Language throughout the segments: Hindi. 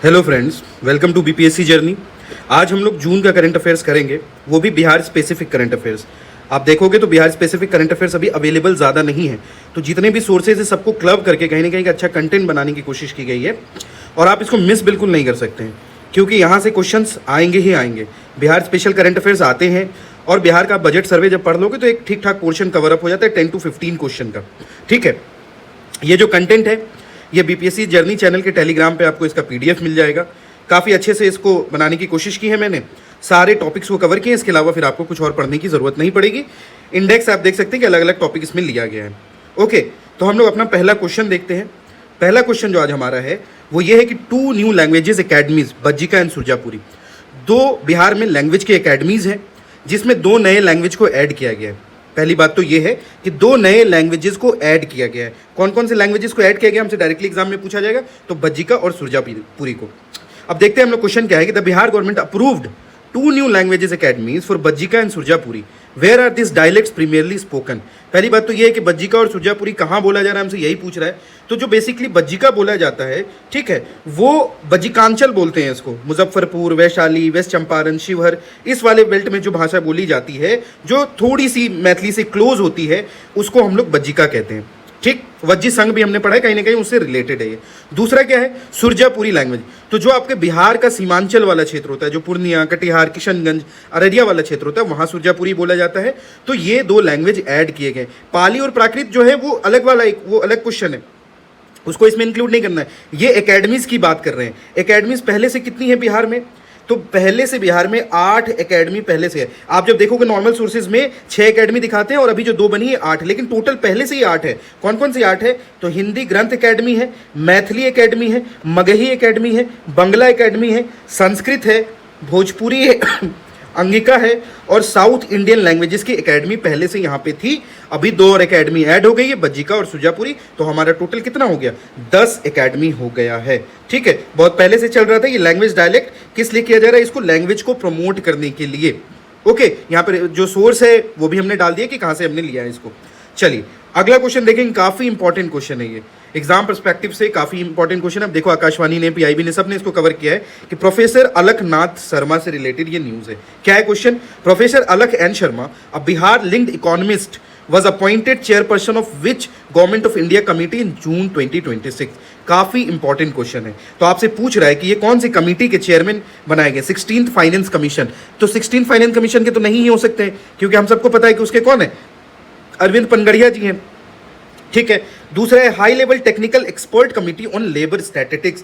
Hello friends, welcome to BPSC journey. आज हम लोग जून का करंट अफेयर्स करेंगे, वो भी बिहार स्पेसिफिक करंट अफेयर्स। आप देखोगे तो बिहार स्पेसिफिक करंट अफेयर्स अभी अवेलेबल ज़्यादा नहीं है, तो जितने भी सोर्सेज है सबको क्लब करके कहीं ना कहीं का अच्छा कंटेंट बनाने की कोशिश की गई है और आप इसको मिस बिल्कुल नहीं कर सकते हैं, क्योंकि यहाँ से क्वेश्चंस आएंगे ही आएंगे। बिहार स्पेशल करंट अफेयर्स आते हैं और बिहार का बजट सर्वे जब पढ़ लोगे तो एक ठीक ठाक पोर्शन कवर अप हो जाता है 10 to 15 क्वेश्चन का। ठीक है, ये जो कंटेंट है ये बीपीएससी जर्नी चैनल के टेलीग्राम पे आपको इसका पीडीएफ मिल जाएगा। काफ़ी अच्छे से इसको बनाने की कोशिश की है मैंने, सारे टॉपिक्स को कवर किए। इसके अलावा फिर आपको कुछ और पढ़ने की ज़रूरत नहीं पड़ेगी। इंडेक्स आप देख सकते हैं कि अलग अलग टॉपिक इसमें लिया गया है। ओके, तो हम लोग अपना पहला क्वेश्चन देखते हैं। पहला क्वेश्चन जो आज हमारा है वो ये है कि 2 new languages academies Bajjika and Surjapuri, 2 Bihar में लैंग्वेज के अकेडमीज हैं जिसमें 2 नए लैंग्वेज को ऐड किया गया है। पहली बात तो ये है कि 2 नए लैंग्वेजेस को ऐड किया गया है। कौन कौन से लैंग्वेजेस को ऐड किया गया हमसे डायरेक्टली एग्जाम में पूछा जाएगा, तो बज्जिका और सुरजापुरी को। अब देखते हैं हम लोग क्वेश्चन क्या है कि the Bihar government approved 2 new languages academies for Bajjika and Surjapuri, where are this dialects premierly spoken. पहली बात तो ये है कि बज्जिका और सुरजापुरी कहाँ बोला जा रहा है, हमसे यही पूछ रहा है। तो जो बेसिकली बज्जिका बोला जाता है, ठीक है, वो बज्जिकांचल बोलते हैं इसको। मुजफ्फरपुर, वैशाली, वेस्ट चंपारण, शिवहर, इस वाले बेल्ट में जो भाषा बोली जाती है जो थोड़ी सी मैथिली से क्लोज होती है, उसको हम लोग बज्जिका कहते हैं। ठीक, वज्जी संघ भी हमने पढ़ा है, कहीं ना कहीं उससे रिलेटेड है ये। दूसरा क्या है, सुरजापुरी लैंग्वेज। तो जो आपके बिहार का सीमांचल वाला क्षेत्र होता है, जो पूर्णिया, कटिहार, किशनगंज, अररिया वाला क्षेत्र होता है, वहाँ सुरजापुरी बोला जाता है। तो ये 2 लैंग्वेज ऐड किए गए। पाली और प्राकृत जो है वो अलग वाला वो अलग क्वेश्चन है, उसको इसमें इंक्लूड नहीं करना है। ये एकेडमीज की बात कर रहे हैं। एकेडमीज पहले से कितनी है बिहार में, तो पहले से बिहार में 8 एकेडमी पहले से है। आप जब देखोगे नॉर्मल सोर्सेज में 6 एकेडमी दिखाते हैं और अभी जो 2 बनी है 8, लेकिन टोटल पहले से ही 8 है। कौन कौन सी 8 है, तो हिंदी ग्रंथ एकेडमी है, मैथिली एकेडमी है, मगही एकेडमी है, बंगला एकेडमी है, संस्कृत है, भोजपुरी है, अंगिका है और साउथ इंडियन लैंग्वेजेस की एकेडमी पहले से यहाँ पे थी। अभी 2 और एकेडमी ऐड हो गई है, बज्जिका और सुरजापुरी। तो हमारा टोटल कितना हो गया, 10 एकेडमी हो गया है। ठीक है, बहुत पहले से चल रहा था ये लैंग्वेज डायलेक्ट। किस लिए किया जा रहा है, इसको लैंग्वेज को प्रमोट करने के लिए। ओके, यहाँ पर जो सोर्स है वो भी हमने डाल दिया कि कहाँ से हमने लिया है इसको। चलिए अगला क्वेश्चन देखेंगे, काफ़ी इंपॉर्टेंट क्वेश्चन है ये, एग्जाम पर्सपेक्टिव से काफ़ी इंपॉर्टेंट क्वेश्चन। अब देखो आकाशवाणी ने, पीआईबी ने, सबने इसको कवर किया है कि प्रोफेसर अलखनाथ शर्मा से रिलेटेड ये न्यूज़ है। क्या है question, professor Alakh N Sharma, a Bihar linked economist, was appointed chairperson of which government of India committee in June 2026। काफी इंपॉर्टेंट क्वेश्चन है। तो आपसे पूछ रहा है कि ये कौन सी कमेटी के चेयरमैन बनाए गए, 16th फाइनेंस कमीशन। तो 16th फाइनेंस कमीशन के तो नहीं ही हो सकते हैं, क्योंकि हम सबको पता है कि उसके कौन है, अरविंद पनगड़िया जी हैं। ठीक है, दूसरा है high level technical expert committee on labour statistics.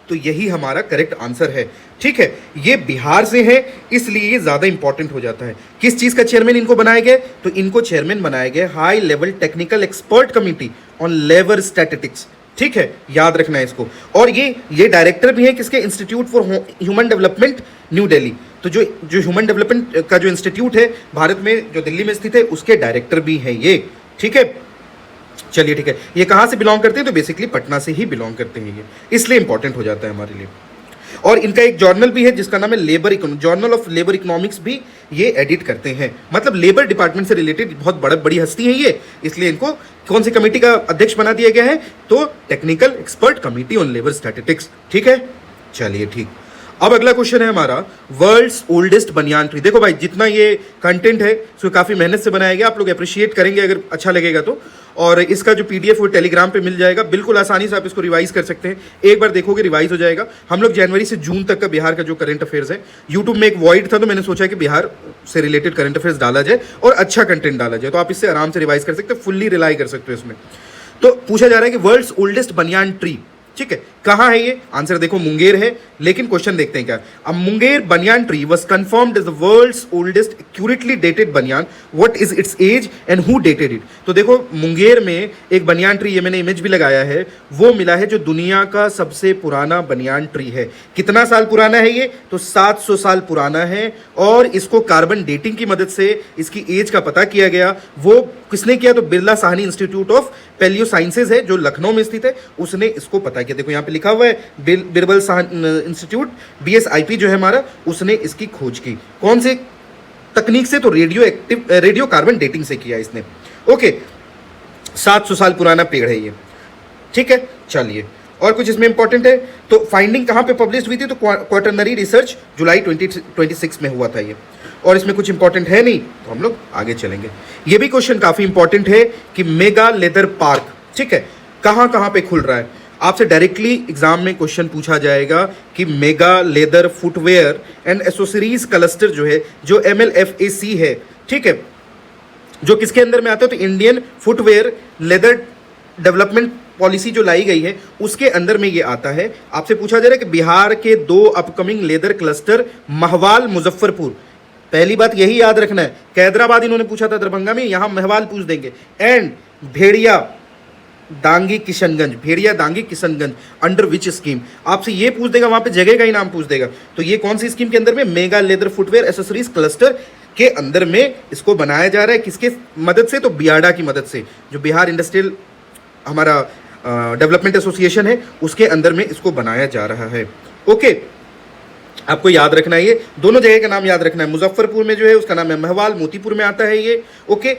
तो यही हमारा करेक्ट आंसर है। ठीक है, ये बिहार से है इसलिए ये ज्यादा इंपॉर्टेंट हो जाता है। किस चीज का चेयरमैन इनको बनाया गया, तो इनको चेयरमैन बनाया गया high level technical expert committee on labour statistics. ठीक है, याद रखना है इसको। और ये डायरेक्टर भी है किसके, institute for human development new Delhi. तो जो ह्यूमन डेवलपमेंट का जो इंस्टीट्यूट है भारत में जो दिल्ली में स्थित है, उसके डायरेक्टर भी है ये। ठीक है, चलिए ठीक है, ये कहाँ से बिलोंग करते हैं, तो बेसिकली पटना से ही बिलोंग करते हैं ये, इसलिए इंपॉर्टेंट हो जाता है हमारे लिए। और इनका एक जर्नल भी है जिसका नाम है labour journal of labour economics, भी ये एडिट करते हैं। मतलब लेबर डिपार्टमेंट से रिलेटेड बहुत बड़ी हस्ती है ये, इसलिए इनको कौन सी कमेटी का अध्यक्ष बना दिया गया है, तो technical expert committee on labour statistics. ठीक है, चलिए ठीक। अब अगला क्वेश्चन है हमारा, वर्ल्ड्स ओल्डेस्ट बनियान ट्री। देखो भाई, जितना ये कंटेंट है उसको काफ़ी मेहनत से बनाया गया, आप लोग अप्रिशिएट करेंगे अगर अच्छा लगेगा तो। और इसका जो पीडीएफ वो टेलीग्राम पे मिल जाएगा, बिल्कुल आसानी से आप इसको रिवाइज कर सकते हैं। एक बार देखोगे रिवाइज हो जाएगा। हम लोग जनवरी से जून तक का बिहार का जो करंट अफेयर्स है, यूट्यूब में एक वॉइड था तो मैंने सोचा कि बिहार से रिलेटेड करंट अफेयर्स डाला जाए और अच्छा कंटेंट डाला जाए, तो आप इससे आराम से रिवाइज कर सकते हो, फुल्ली रिलाई कर सकते हो इसमें। तो पूछा जा रहा है कि वर्ल्ड्स ओल्डेस्ट बनियान ट्री, ठीक है, कहाँ है ये, आंसर देखो मुंगेर है। लेकिन क्वेश्चन देखते हैं क्या, अब Munger banyan tree was confirmed as the world's oldest accurately dated banyan, what is its age and who dated it. तो देखो मुंगेर में एक बनियान ट्री, ये मैंने इमेज भी लगाया है, वो मिला है जो दुनिया का सबसे पुराना बनियान ट्री है। कितना साल पुराना है ये, तो 700 साल पुराना है। और इसको कार्बन डेटिंग की मदद से इसकी एज का पता किया गया। वो किसने किया, तो Birla Sahni institute of palaeosciences है जो लखनऊ में स्थित है, उसने इसको पता किया। देखो यहाँ पे लिखा हुआ है बिरबल इंस्टीट्यूट, बीएसआईपी जो है हमारा, उसने इसकी खोज की। कौन से तकनीक से, तो रेडियो कार्बन डेटिंग से किया इसने। ओके, 700 साल पुराना पेड़ है ये। ठीक है, चलिए और कुछ इसमें इंपॉर्टेंट है तो फाइंडिंग कहाँ पे पब्लिश हुई थी, तो क्वार्टरनरी रिसर्च जुलाई 2026 में हुआ था ये। और इसमें कुछ इंपॉर्टेंट है नहीं तो हम लोग आगे चलेंगे। ये भी क्वेश्चन काफी इंपॉर्टेंट है कि मेगा लेदर पार्क, ठीक है, कहाँ कहाँ पे खुल रहा है। आपसे डायरेक्टली एग्जाम में क्वेश्चन पूछा जाएगा कि mega leather footwear and accessories cluster जो है, जो MLFAC है, ठीक है, जो किसके अंदर में आता है, तो Indian footwear leather development policy जो लाई गई है उसके अंदर में ये आता है। आपसे पूछा जा रहा है कि बिहार के 2 अपकमिंग लेदर क्लस्टर महवाल मुजफ्फरपुर, पहली बात यही याद रखना है, कैदराबाद इन्होंने पूछा था दरभंगा में, यहां महवाल पूछ देंगे, and Bhediya Dangi Kishanganj, Bhediya Dangi Kishanganj under which scheme, आपसे ये पूछ देगा, वहां पे जगह का ही नाम पूछ देगा। तो ये कौन सी स्कीम के अंदर में, mega leather footwear accessories cluster के अंदर में इसको बनाया जा रहा है। किसके मदद से, तो बियाडा की मदद से, जो बिहार इंडस्ट्रियल हमारा डेवलपमेंट एसोसिएशन है उसके अंदर में इसको बनाया जा रहा है। ओके, आपको याद रखना है, ये दोनों जगह का नाम याद रखना है। मुजफ्फरपुर में जो है उसका नाम है महवाल, मोतीपुर में आता है ये। ओके,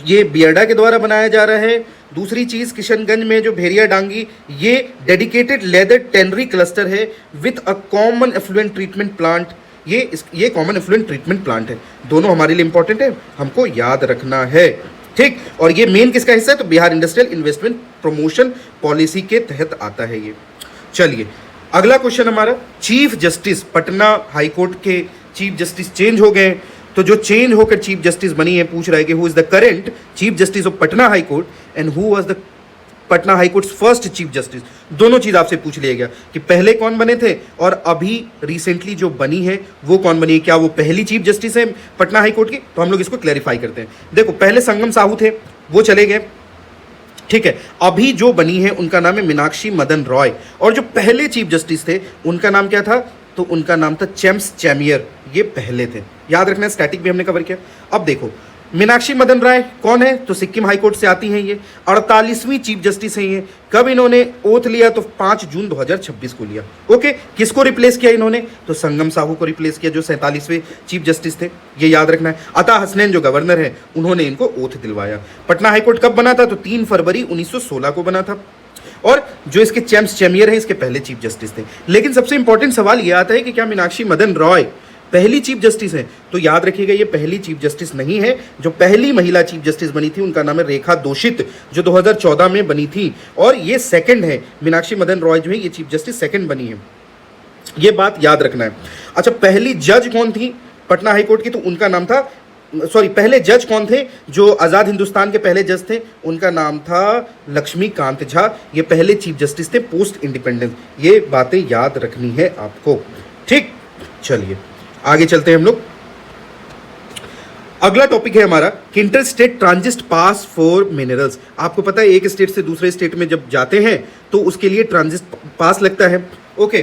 ये बियाडा के द्वारा बनाया जा रहा है। दूसरी चीज, किशनगंज में जो भेड़िया डांगी, ये डेडिकेटेड लेदर टेनरी क्लस्टर है with a common effluent treatment plant, ये कॉमन एफ्लुएंट ट्रीटमेंट प्लांट है। दोनों हमारे लिए इंपॉर्टेंट है, हमको याद रखना है, ठीक। और ये मेन किसका हिस्सा है, तो Bihar industrial investment promotion policy के तहत आता है ये। चलिए अगला क्वेश्चन हमारा, चीफ जस्टिस पटना हाईकोर्ट के चीफ जस्टिस चेंज हो गए, तो जो चेंज होकर चीफ जस्टिस बनी है, पूछ रहा है कि who is the current chief justice of Patna high court and who was the Patna high court first chief justice. दोनों चीज आपसे पूछ लिया गया कि पहले कौन बने थे और अभी रिसेंटली जो बनी है वो कौन बनी है, क्या वो पहली चीफ जस्टिस है पटना हाईकोर्ट की। तो हम लोग इसको क्लैरिफाई करते हैं। देखो, पहले संगम साहू थे, वो चले गए, ठीक है। अभी जो बनी है उनका नाम है मीनाक्षी मदन रॉय, और जो पहले चीफ जस्टिस थे उनका नाम क्या था, तो उनका नाम था चैम्स चैमियर, ये पहले थे। याद रखना है, स्टैटिक भी हमने कवर किया। अब देखो, मीनाक्षी मदन राय कौन है, तो सिक्किम हाईकोर्ट से आती हैं ये, 48वीं चीफ जस्टिस हैं ये। कब इन्होंने ओथ लिया, तो 5 जून 2026 को लिया। ओके, किसको रिप्लेस किया इन्होंने, तो संगम साहू को रिप्लेस किया जो 47वें चीफ जस्टिस थे, ये याद रखना है। अता हसनैन जो गवर्नर है उन्होंने इनको ओथ दिलवाया। पटना हाईकोर्ट कब बना था, तो 3 फरवरी 1916 को बना था। और जो इसके चैम्स चैमियर हैं इसके पहले चीफ जस्टिस थे। लेकिन सबसे इंपॉर्टेंट सवाल यह आता है कि क्या मीनाक्षी मदन रॉय पहली चीफ जस्टिस है, तो याद रखिएगा ये पहली चीफ जस्टिस नहीं है। जो पहली महिला चीफ जस्टिस बनी थी उनका नाम है रेखा दोषित, जो 2014 में बनी थी, और ये सेकंड है। मीनाक्षी मदन रॉय जो है ये चीफ जस्टिस सेकंड बनी है, ये बात याद रखना है। अच्छा, पहली जज कौन थी पटना हाईकोर्ट की, तो उनका नाम था, सॉरी, पहले जज कौन थे, जो आजाद हिंदुस्तान के पहले जज थे उनका नाम था लक्ष्मीकांत झा, ये पहले चीफ जस्टिस थे पोस्ट इंडिपेंडेंस। ये बातें याद रखनी है आपको, ठीक। चलिए आगे चलते हैं हम लोग। अगला टॉपिक है हमारा कि inter state transit pass for minerals. आपको पता है एक स्टेट से दूसरे स्टेट में जब जाते हैं तो उसके लिए ट्रांजिट पास लगता है। ओके,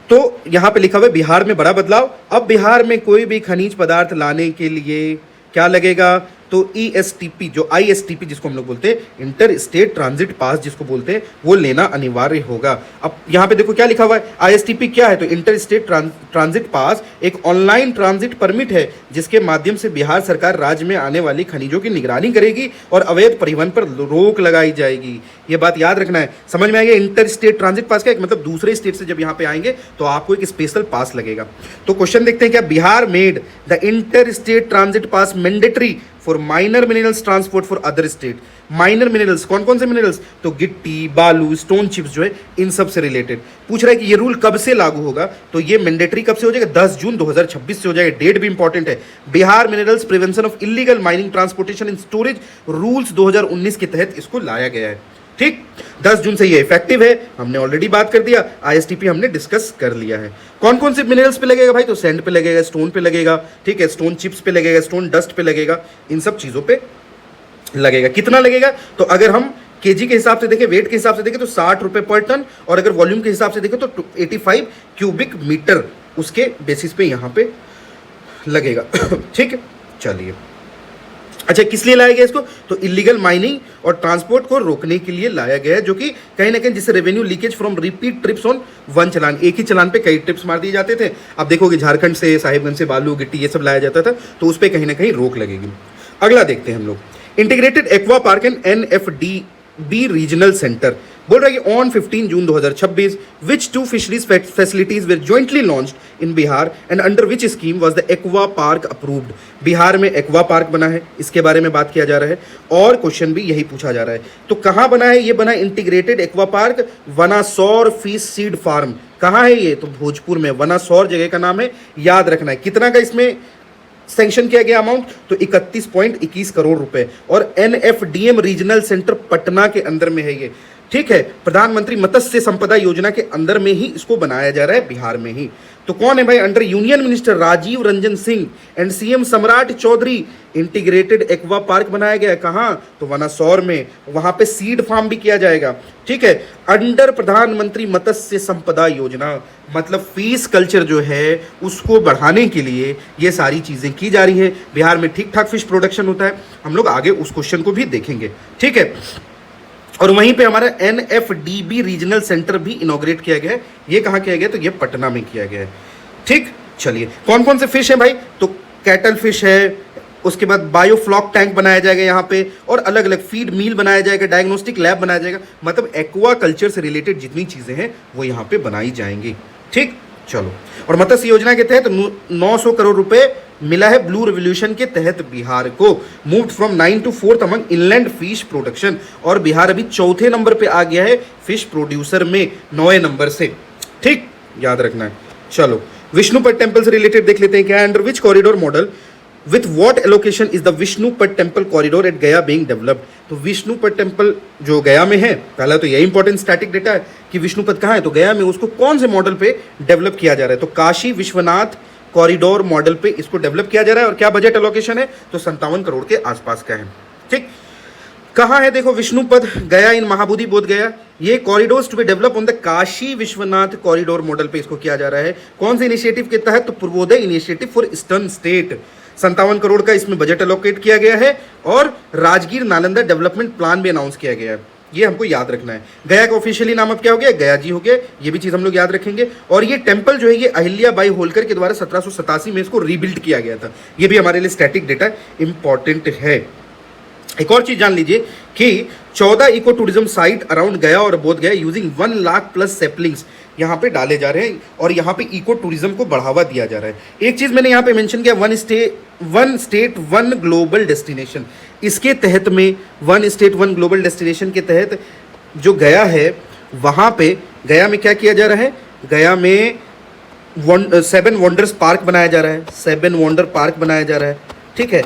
तो यहां पे लिखा हुआ है बिहार में बड़ा बदलाव। अब बिहार में कोई भी खनिज पदार्थ लाने के लिए क्या लगेगा, तो ESTP, जो ISTP जिसको हम लोग बोलते हैं, इंटर स्टेट ट्रांजिट पास जिसको बोलते हैं, वो लेना अनिवार्य होगा। अब यहाँ पे देखो क्या लिखा हुआ है, ISTP क्या है, तो इंटर स्टेट ट्रांजिट पास एक ऑनलाइन ट्रांजिट परमिट है जिसके माध्यम से बिहार सरकार राज्य में आने वाली खनिजों की निगरानी करेगी और अवैध परिवहन पर रोक लगाई जाएगी। ये बात याद रखना है। समझ में आएगा इंटर स्टेट ट्रांजिट पास का एक मतलब दूसरे स्टेट से जब यहाँ पे आएंगे तो आपको एक स्पेशल पास लगेगा। तो क्वेश्चन देखते हैं, क्या Bihar made the inter state transit pass mandatory for minor minerals transport for other state. Minor minerals कौन कौन से मिनरल्स, तो गिट्टी, बालू, स्टोन चिप्स जो है इन सब से रिलेटेड पूछ रहा है कि ये रूल कब से लागू होगा, तो ये मैंडेटरी कब से हो जाएगा, 10 जून 2026 से हो जाएगा। डेट भी इंपॉर्टेंट है। Bihar minerals prevention of illegal mining transportation in storage rules 2019 के तहत इसको लाया गया है, ठीक। 10 जून से ये इफेक्टिव है, हमने ऑलरेडी बात कर दिया। ISTP हमने डिस्कस कर लिया है। कौन कौन से मिनरल्स पे लगेगा भाई, तो सैंड पे लगेगा, स्टोन पे लगेगा, ठीक है, स्टोन चिप्स पे लगेगा, स्टोन डस्ट पे लगेगा, इन सब चीजों पे लगेगा। कितना लगेगा, तो अगर हम केजी के हिसाब से देखें, वेट के हिसाब से देखें तो 60 रुपए पर टन, और अगर वॉल्यूम के हिसाब से देखें तो 85 क्यूबिक मीटर उसके बेसिस पे यहाँ पे लगेगा, ठीक है। चलिए, अच्छा, किस लिए लाया गया इसको, तो इलीगल माइनिंग और ट्रांसपोर्ट को रोकने के लिए लाया गया है, जो कि कहीं ना कहीं जिससे revenue leakage from repeat trips on one challan, एक ही चलान पे कई ट्रिप्स मार दिए जाते थे। अब देखोगे झारखंड से, साहिबगंज से बालू, गिट्टी ये सब लाया जाता था, तो उस पर कहीं ना कहीं रोक लगेगी। अगला देखते हैं हम लोग, integrated aqua park and NFDB regional centre. बोल रहा है कि on 15 June 2026 which two fisheries facilities were jointly launched in Bihar and under which scheme was the aqua park approved. Bihar में एक्वा पार्क बना है, इसके बारे में बात किया जा रहा है और क्वेश्चन भी यही पूछा जा रहा है। तो कहां बना है? ये बना integrated aqua park Vanasaur fish seed farm. कहां है ये? तो भोजपुर में, वनासौर जगह का नाम है, याद रखना है। कितना का इसमें सैंक्शन किया गया अमाउंट? तो 31.21 करोड़ रुपए। और NFDM रीजनल सेंटर पटना के अंदर में है ये, ठीक है। प्रधानमंत्री मत्स्य संपदा योजना के अंदर में ही इसको बनाया जा रहा है, बिहार में ही। तो कौन है भाई? Under union minister Rajiv Ranjan Singh and CM Samrat Chaudhary integrated aqua park बनाया गया है। कहां? तो वनासौर में। वहां पे सीड फार्म भी किया जाएगा, ठीक है, अंडर प्रधानमंत्री मत्स्य संपदा योजना। मतलब फिश कल्चर जो है उसको बढ़ाने के लिए ये सारी चीजें की जा रही हैं। बिहार में ठीक ठाक फिश प्रोडक्शन होता है, हम लोग आगे उस क्वेश्चन को भी देखेंगे, ठीक है। और वहीं पे हमारा NFDB रीजनल सेंटर भी इनॉग्रेट किया गया है। ये कहाँ किया गया? तो ये पटना में किया गया है, ठीक। चलिए, कौन कौन से फिश है भाई? तो कैटल फिश है, उसके बाद बायोफ्लॉक टैंक बनाया जाएगा यहाँ पे, और अलग अलग फीड मिल बनाया जाएगा, डायग्नोस्टिक लैब बनाया जाएगा। मतलब एक्वा कल्चर से रिलेटेड जितनी चीजें हैं वो यहाँ पे बनाई जाएंगी, ठीक। चलो, और मत्स्य योजना के तहत 900 करोड़ रुपए मिला है ब्लू रिवोल्यूशन के तहत बिहार को। Moved from 9 to 4th among inland fish production. और बिहार अभी चौथे नंबर पे आ गया है फिश प्रोड्यूसर में, 9वें नंबर से, ठीक, याद रखना है। चलो, विष्णुपद टेम्पल से रिलेटेड देख लेते हैं क्या है। Under which corridor model with what allocation is the Vishnupad temple corridor at Gaya being developed. तो विष्णुपद टेम्पल जो गया में है, पहला तो यही इंपॉर्टेंट स्टैटिक डेटा है कि विष्णुपद कहाँ है, तो गया में। उसको कौन से मॉडल पे डेवलप किया जा रहा है? तो काशी विश्वनाथ कॉरिडोर मॉडल पे इसको डेवलप किया जा रहा है। और क्या बजट एलोकेशन है? तो 57 करोड़ के आसपास का है, ठीक। कहाँ है? देखो, विष्णुपद गया इन महाबोधि बोध गया। ये corridors to be develop on the Kashi Vishwanath corridor model पे इसको किया जा रहा है। कौन से इनिशिएटिव के तहत? तो Purvodaya initiative for eastern state. 57 crore का इसमें बजट एलोकेट किया गया है। और राजगीर नालंदा डेवलपमेंट प्लान भी अनाउंस किया गया है, ये हमको याद रखना है। गया का ऑफिशियली नाम अब क्या हो गया? गया जी हो गया। ये भी चीज हम लोग याद रखेंगे। और ये टेंपल जो है ये अहिल्या बाई होलकर के द्वारा 1787 में इसको रीबिल्ड किया गया था। ये भी हमारे लिए स्टैटिक डेटा इंपॉर्टेंट है। एक और चीज जान लीजिए कि 14 इको टूरिज्म साइट अराउंड गया और बोध गया यूजिंग 1 लाख प्लस सेपलिंग्स यहाँ पे डाले जा रहे हैं। और यहाँ पे इको टूरिज्म को बढ़ावा दिया जा रहा है। एक चीज मैंने यहाँ पे मेंशन किया, one state one global destination. इसके तहत में, one state one global destination के तहत जो गया है, वहाँ पे गया में क्या किया जा रहा है? गया में 7 वंडर्स पार्क बनाया जा रहा है, 7 वंडर पार्क बनाया जा रहा है, ठीक है।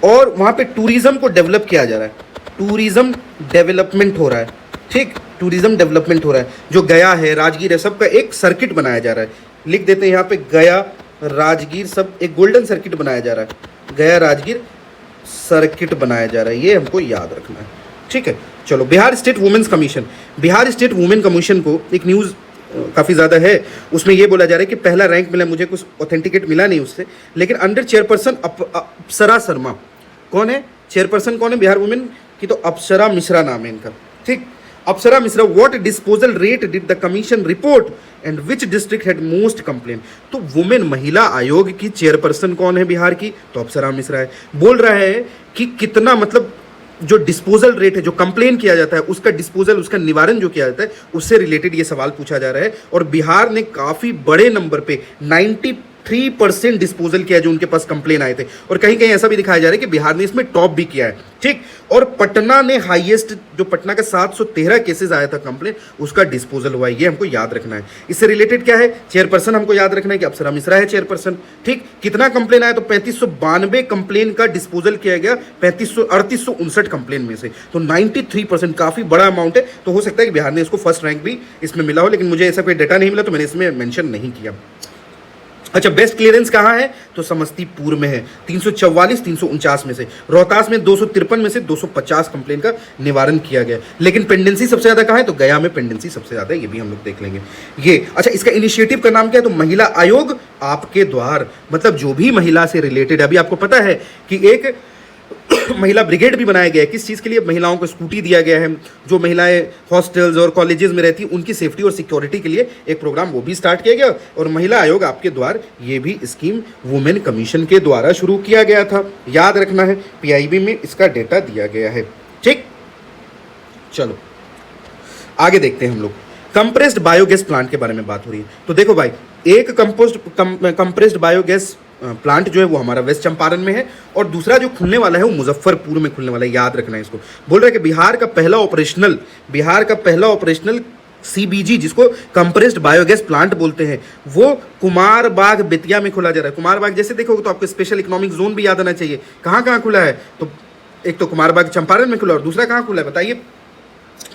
और वहाँ पे टूरिज्म को डेवलप किया जा रहा है, टूरिज्म डेवलपमेंट हो रहा है, ठीक, टूरिज्म डेवलपमेंट हो रहा है। जो गया है, राजगीर है, सबका एक सर्किट बनाया जा रहा है। लिख देते हैं यहाँ पे, गया राजगीर सब एक गोल्डन सर्किट बनाया जा रहा है। गया राजगीर सर्किट बनाया जा रहा है, ये हमको याद रखना है, ठीक है। चलो, Bihar state women's commission. Bihar state women commission को एक न्यूज़ काफ़ी ज़्यादा है, उसमें ये बोला जा रहा है कि पहला रैंक मिला, मुझे कुछ ऑथेंटिकेट मिला नहीं उससे, लेकिन अंडर चेयरपर्सन अप्सरा शर्मा। कौन है चेयरपर्सन? कौन है बिहार वुमेन की? तो अप्सरा मिश्रा नाम है इनका, ठीक। Apsara Mishra. What disposal rate did the commission report and which district had most complain. तो वुमेन महिला आयोग की चेयरपर्सन कौन है बिहार की? तो अप्सरा मिश्रा है। बोल रहा है कि कितना, मतलब जो डिस्पोजल रेट है, जो कंप्लेन किया जाता है, उसका डिस्पोजल, उसका निवारण जो किया जाता है, उससे रिलेटेड ये सवाल पूछा जा रहा है। और बिहार ने काफ़ी बड़े नंबर पे 93% डिस्पोजल किया जो उनके पास कंप्लेन आए थे। और कहीं कहीं ऐसा भी दिखाया जा रहा है कि बिहार ने इसमें टॉप भी किया है, ठीक। और पटना ने हाईएस्ट, जो पटना का 713 केसेस आया था कंप्लेन, उसका डिस्पोजल हुआ है, ये हमको याद रखना है। इससे रिलेटेड क्या है? चेयरपर्सन हमको याद रखना है कि अप्सरा मिश्रा है चेयरपर्सन, ठीक। कितना कंप्लेन आया? तो 3592 कंप्लेन का डिस्पोजल किया गया 3859 कंप्लेन में से। तो 93%, काफी बड़ा अमाउंट है। तो हो सकता है कि बिहार ने इसको फर्स्ट रैंक भी इसमें मिला हो, लेकिन मुझे ऐसा कोई डेटा नहीं मिला तो मैंने इसमें मेंशन नहीं किया। अच्छा, बेस्ट क्लियरेंस कहाँ है? तो समस्तीपुर में है, 344 349 में से। रोहतास में 253 में से 250 कंप्लेन का निवारण किया गया। लेकिन पेंडेंसी सबसे ज्यादा कहाँ है? तो गया में पेंडेंसी सबसे ज्यादा है, ये भी हम लोग देख लेंगे। ये अच्छा, इसका इनिशिएटिव का नाम क्या है? तो महिला आयोग आपके द्वार। मतलब जो भी महिला से रिलेटेड, अभी आपको पता है कि एक महिला ब्रिगेड भी बनाया गया है। किस चीज़ के लिए? महिलाओं को स्कूटी दिया गया है। जो महिलाएं हॉस्टल्स और कॉलेजेस में रहती हैं, उनकी सेफ्टी और सिक्योरिटी के लिए एक प्रोग्राम वो भी स्टार्ट किया गया। और महिला आयोग आपके द्वार, ये भी स्कीम वुमेन कमीशन के द्वारा शुरू किया गया था, याद रखना है। PIB में इसका डेटा दिया गया है, ठीक। चलो, आगे देखते हैं हम लोग। कंप्रेस्ड बायोगैस प्लांट के बारे में बात हो रही है। तो देखो भाई, एक कंप्रेस्ड बायोगैस प्लांट जो है वो हमारा वेस्ट चंपारण में है, और दूसरा जो खुलने वाला है वो मुजफ्फरपुर में खुलने वाला है, याद रखना है इसको। बोल रहा है कि बिहार का पहला ऑपरेशनल सीबीजी, जिसको कंप्रेस्ड बायोगैस प्लांट बोलते हैं, वो कुमार बाग बेतिया में खुला जा रहा है। कुमार बाग जैसे देखोगे तो आपको स्पेशल इकोनॉमिक जोन भी याद आना चाहिए। कहाँ खुला है? तो एक तो कुमार बाग चंपारण में खुला, और दूसरा कहाँ खुला है बताइए,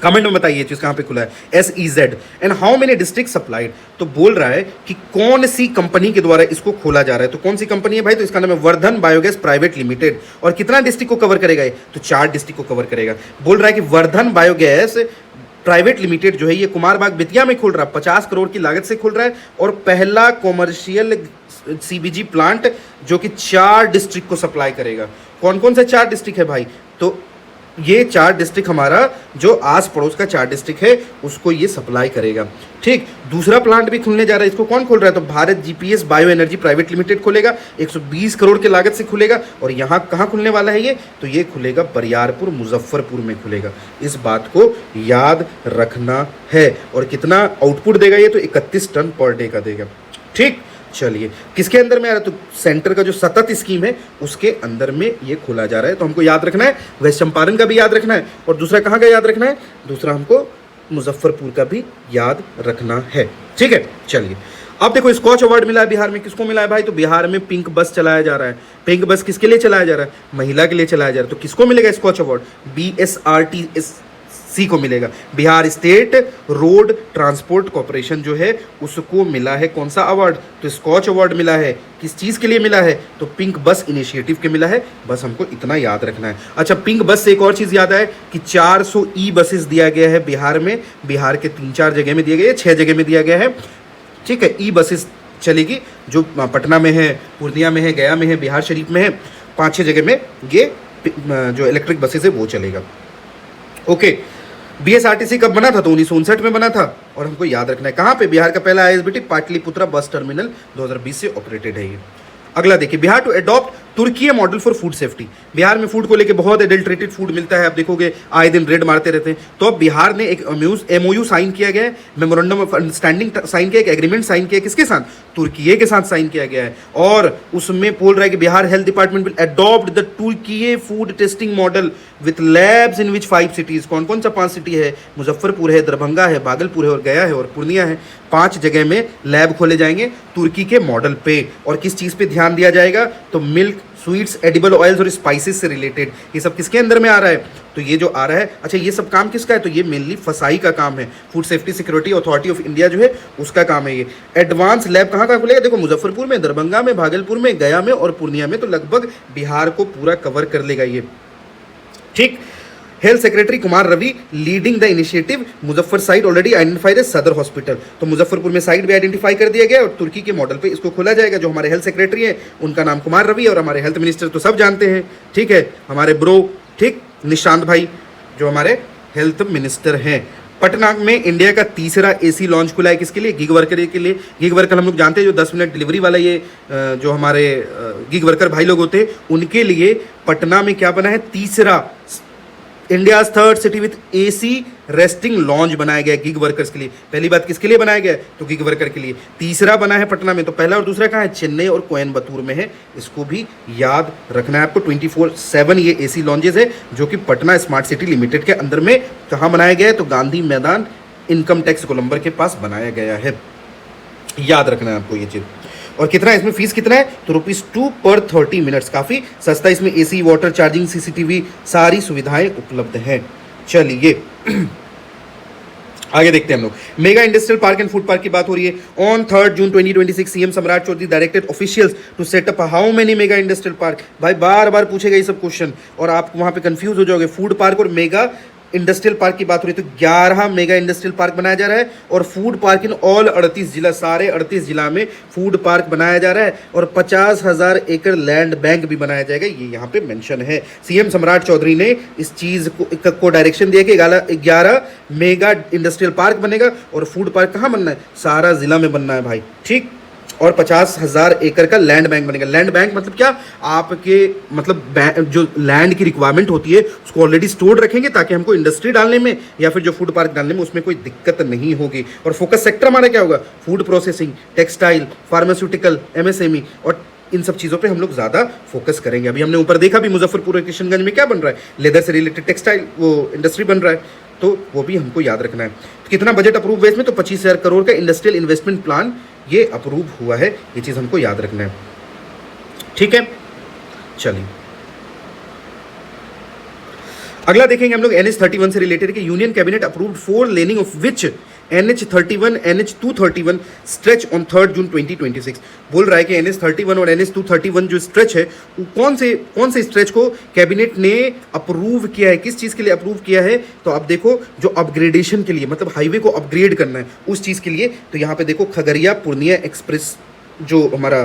कमेंट में बताइए चीज कहां पे खुला है। SEZ। And how many district supplied, तो बोल रहा है कि कौन सी कंपनी के द्वारा इसको खोला जा रहा है। तो कौन सी कंपनी है भाई? तो इसका नाम है वर्धन बायोगैस प्राइवेट लिमिटेड। और कितना डिस्ट्रिक्ट को कवर करेगा ये? तो 4 डिस्ट्रिक्ट को कवर करेगा। बोल रहा है कि वर्धन बायोगैस प्राइवेट लिमिटेड जो है ये कुमार बाग बेतिया में खुल रहा है, 50 करोड़ की लागत से खुल रहा है, और पहला कॉमर्शियल CBG प्लांट जो कि 4 डिस्ट्रिक्ट को सप्लाई करेगा। कौन कौन से 4 डिस्ट्रिक्ट है भाई? तो ये 4 डिस्ट्रिक्ट हमारा जो आस पड़ोस का 4 डिस्ट्रिक्ट है उसको ये सप्लाई करेगा। ठीक, दूसरा प्लांट भी खुलने जा रहा है। इसको कौन खोल रहा है? तो Bharat GPS bio energy private limited खोलेगा, 120 करोड़ की लागत से खुलेगा। और यहाँ कहाँ खुलने वाला है ये? तो ये खुलेगा बरियारपुर मुजफ्फरपुर में खुलेगा। इस बात को याद रखना है। और कितना आउटपुट देगा ये? तो 31 टन पर डे का देगा। ठीक, चलिए किसके अंदर में आ रहा है? तो सेंटर का जो सतत स्कीम है उसके अंदर में ये खोला जा रहा है। तो हमको याद रखना है, वेस्ट चंपारण का भी याद रखना है, और दूसरा कहाँ का याद रखना है? दूसरा हमको मुजफ्फरपुर का भी याद रखना है। ठीक है, चलिए अब देखो, स्कॉच अवार्ड मिला है बिहार में। किसको मिला है भाई? तो बिहार में पिंक बस चलाया जा रहा है। पिंक बस किसके लिए चलाया जा रहा है? महिला के लिए चलाया जा रहा है। तो किसको मिलेगा स्कॉच अवार्ड? BSRTC को मिलेगा, Bihar state road transport corporation जो है उसको मिला है कौन सा अवार्ड? तो स्कॉच अवार्ड मिला है। किस चीज़ के लिए मिला है? तो पिंक बस इनिशिएटिव के मिला है। बस हमको इतना याद रखना है। अच्छा, पिंक बस से एक और चीज़ याद आए कि 400 बसेस दिया गया है बिहार में। बिहार के 3-4 जगह में दिया गया है, 6 जगह में दिया गया है। ठीक है, बसेस चलेगी, जो पटना में है, पूर्णिया में है, गया में है, बिहार शरीफ में है, 5-6 जगह में ये जो इलेक्ट्रिक बसेस है वो चलेगा। ओके, BSRTC कब बना था? तो 1959 में बना था। और हमको याद रखना है कहाँ पे? बिहार का पहला ISBT पाटलिपुत्रा बस टर्मिनल 2020 से ऑपरेटेड है ये। अगला देखिए, Bihar to adopt Turkey model for food safety. Bihar में फूड को लेके बहुत एडल्ट्रेटेड फूड मिलता है, आप देखोगे आए दिन रेड मारते रहते हैं। तो अब बिहार ने एक MOU साइन किया गया है, मेमोरेंडम ऑफ अंडरस्टैंडिंग साइन किया, एक एग्रीमेंट साइन किया। किसके साथ? तुर्की के साथ साइन किया गया है। और उसमें बोल रहा है कि Bihar health department will adopt the Turkey food testing model with labs in which 5 cities. कौन कौन सा 5 सिटी है? मुजफ्फरपुर है, दरभंगा है, भागलपुर है, और गया है, और पूर्णिया है। 5 जगह में लैब खोले जाएंगे तुर्की के मॉडल पे। और किस चीज़ पे ध्यान दिया जाएगा? तो मिल्क, स्वीट्स, एडिबल ऑयल्स और स्पाइसेस से रिलेटेड। ये सब किसके अंदर में आ रहा है? तो ये जो आ रहा है, अच्छा ये सब काम किसका है? तो ये मेनली फसाई का काम है। Food safety security authority of India जो है उसका काम है ये। एडवांस लैब कहाँ कहाँ खुलेगा? देखो, मुजफ्फरपुर में, दरभंगा में, भागलपुर में, गया में और पूर्णिया में। तो लगभग बिहार को पूरा कवर कर लेगा ये। ठीक, health secretary Kumar Ravi leading the initiative. Muzaffar site already identified as Sadar hospital. तो मुजफ्फरपुर में साइट भी आइडेंटिफाई कर दिया गया और तुर्की के मॉडल पे इसको खोला जाएगा। जो हमारे हेल्थ सेक्रेटरी हैं उनका नाम कुमार रवि है, और हमारे हेल्थ मिनिस्टर तो सब जानते हैं, ठीक है, हमारे ब्रो, ठीक, निशांत भाई जो हमारे हेल्थ मिनिस्टर हैं। पटना में इंडिया का तीसरा AC लॉन्च खुला है। किसके लिए? गिग वर्कर के लिए। गिग वर्कर हम लोग जानते हैं, जो 10 मिनट डिलीवरी वाला ये जो हमारे गिग वर्कर भाई लोग होते हैं उनके लिए पटना में क्या बना है? तीसरा India 3rd city with AC resting launch बनाया गया गिग वर्कर्स के लिए। पहली बात किसके लिए बनाया गया? तो गिग वर्कर के लिए। तीसरा बना है पटना में। तो पहला और दूसरा कहाँ है? चेन्नई और कोयम्बतूर में है। इसको भी याद रखना है आपको। 24/7 ये AC लॉन्चेस है जो कि पटना स्मार्ट सिटी लिमिटेड के अंदर में कहाँ बनाया गया है? तो गांधी मैदान इनकम टैक्स गोलंबर के पास बनाया गया है। याद रखना है आपको ये चीज़। और कितना इसमें फीस कितना है? तो ₹2 पर 30 मिनट्स, काफ़ी सस्ता। इसमें AC, वाटर चार्जिंग, CCTV सारी सुविधाएं उपलब्ध हैं। चलिए आगे देखते हैं हम लोग। Mega industrial park and food park की बात हो रही है। On 3 June 2026 CM Samrat Choudhary directed officials to set up how many mega industrial park. भाई बार बार पूछेगा ये सब क्वेश्चन और आप वहां पे कंफ्यूज हो जाओगे। फूड पार्क और मेगा इंडस्ट्रियल पार्क की बात हो रही है, तो 11 मेगा इंडस्ट्रियल पार्क बनाया जा रहा है और फूड पार्क इन ऑल 38 जिला, सारे 38 जिला में फूड पार्क बनाया जा रहा है और 50,000 एकड़ लैंड बैंक भी बनाया जाएगा। ये यहाँ पे मेंशन है। CM सम्राट चौधरी ने इस चीज़ को डायरेक्शन दिया कि 11 मेगा इंडस्ट्रियल पार्क बनेगा और फूड पार्क कहाँ बनना है? सारा जिला में बनना है भाई। ठीक, और 50,000 एकड़ का लैंड बैंक बनेगा। लैंड बैंक मतलब क्या, आपके मतलब जो लैंड की रिक्वायरमेंट होती है उसको ऑलरेडी स्टोर्ड रखेंगे ताकि हमको इंडस्ट्री डालने में या फिर जो फूड पार्क डालने में उसमें कोई दिक्कत नहीं होगी। और फोकस सेक्टर हमारा क्या होगा, food processing, textile, pharmaceutical, MSME, और इन सब चीज़ों पे हम लोग ज़्यादा फोकस करेंगे। अभी हमने ऊपर देखा भी मुजफ्फरपुर और किशनगंज में क्या बन रहा है, लेदर से रिलेटेड टेक्सटाइल वो इंडस्ट्री बन रहा है, तो वो भी हमको याद रखना है। तो कितना बजट अप्रूव हुआ इसमें, तो 25,000 करोड़ का इंडस्ट्रियल इन्वेस्टमेंट प्लान ये अप्रूव हुआ है, ये चीज़ हमको याद रखना है। ठीक है, चलिए अगला देखेंगे हम लोग NH31 से रिलेटेड कि union cabinet approved 4 laning of which NH31 NH231 stretch on 3 June 2026। बोल रहा है कि NH31 और NH231 जो स्ट्रेच है वो कौन से स्ट्रेच को कैबिनेट ने अप्रूव किया है, किस चीज़ के लिए अप्रूव किया है, तो आप देखो जो अपग्रेडेशन के लिए, मतलब हाईवे को अपग्रेड करना है उस चीज़ के लिए। तो यहाँ पे देखो खगड़िया पूर्णिया एक्सप्रेस जो हमारा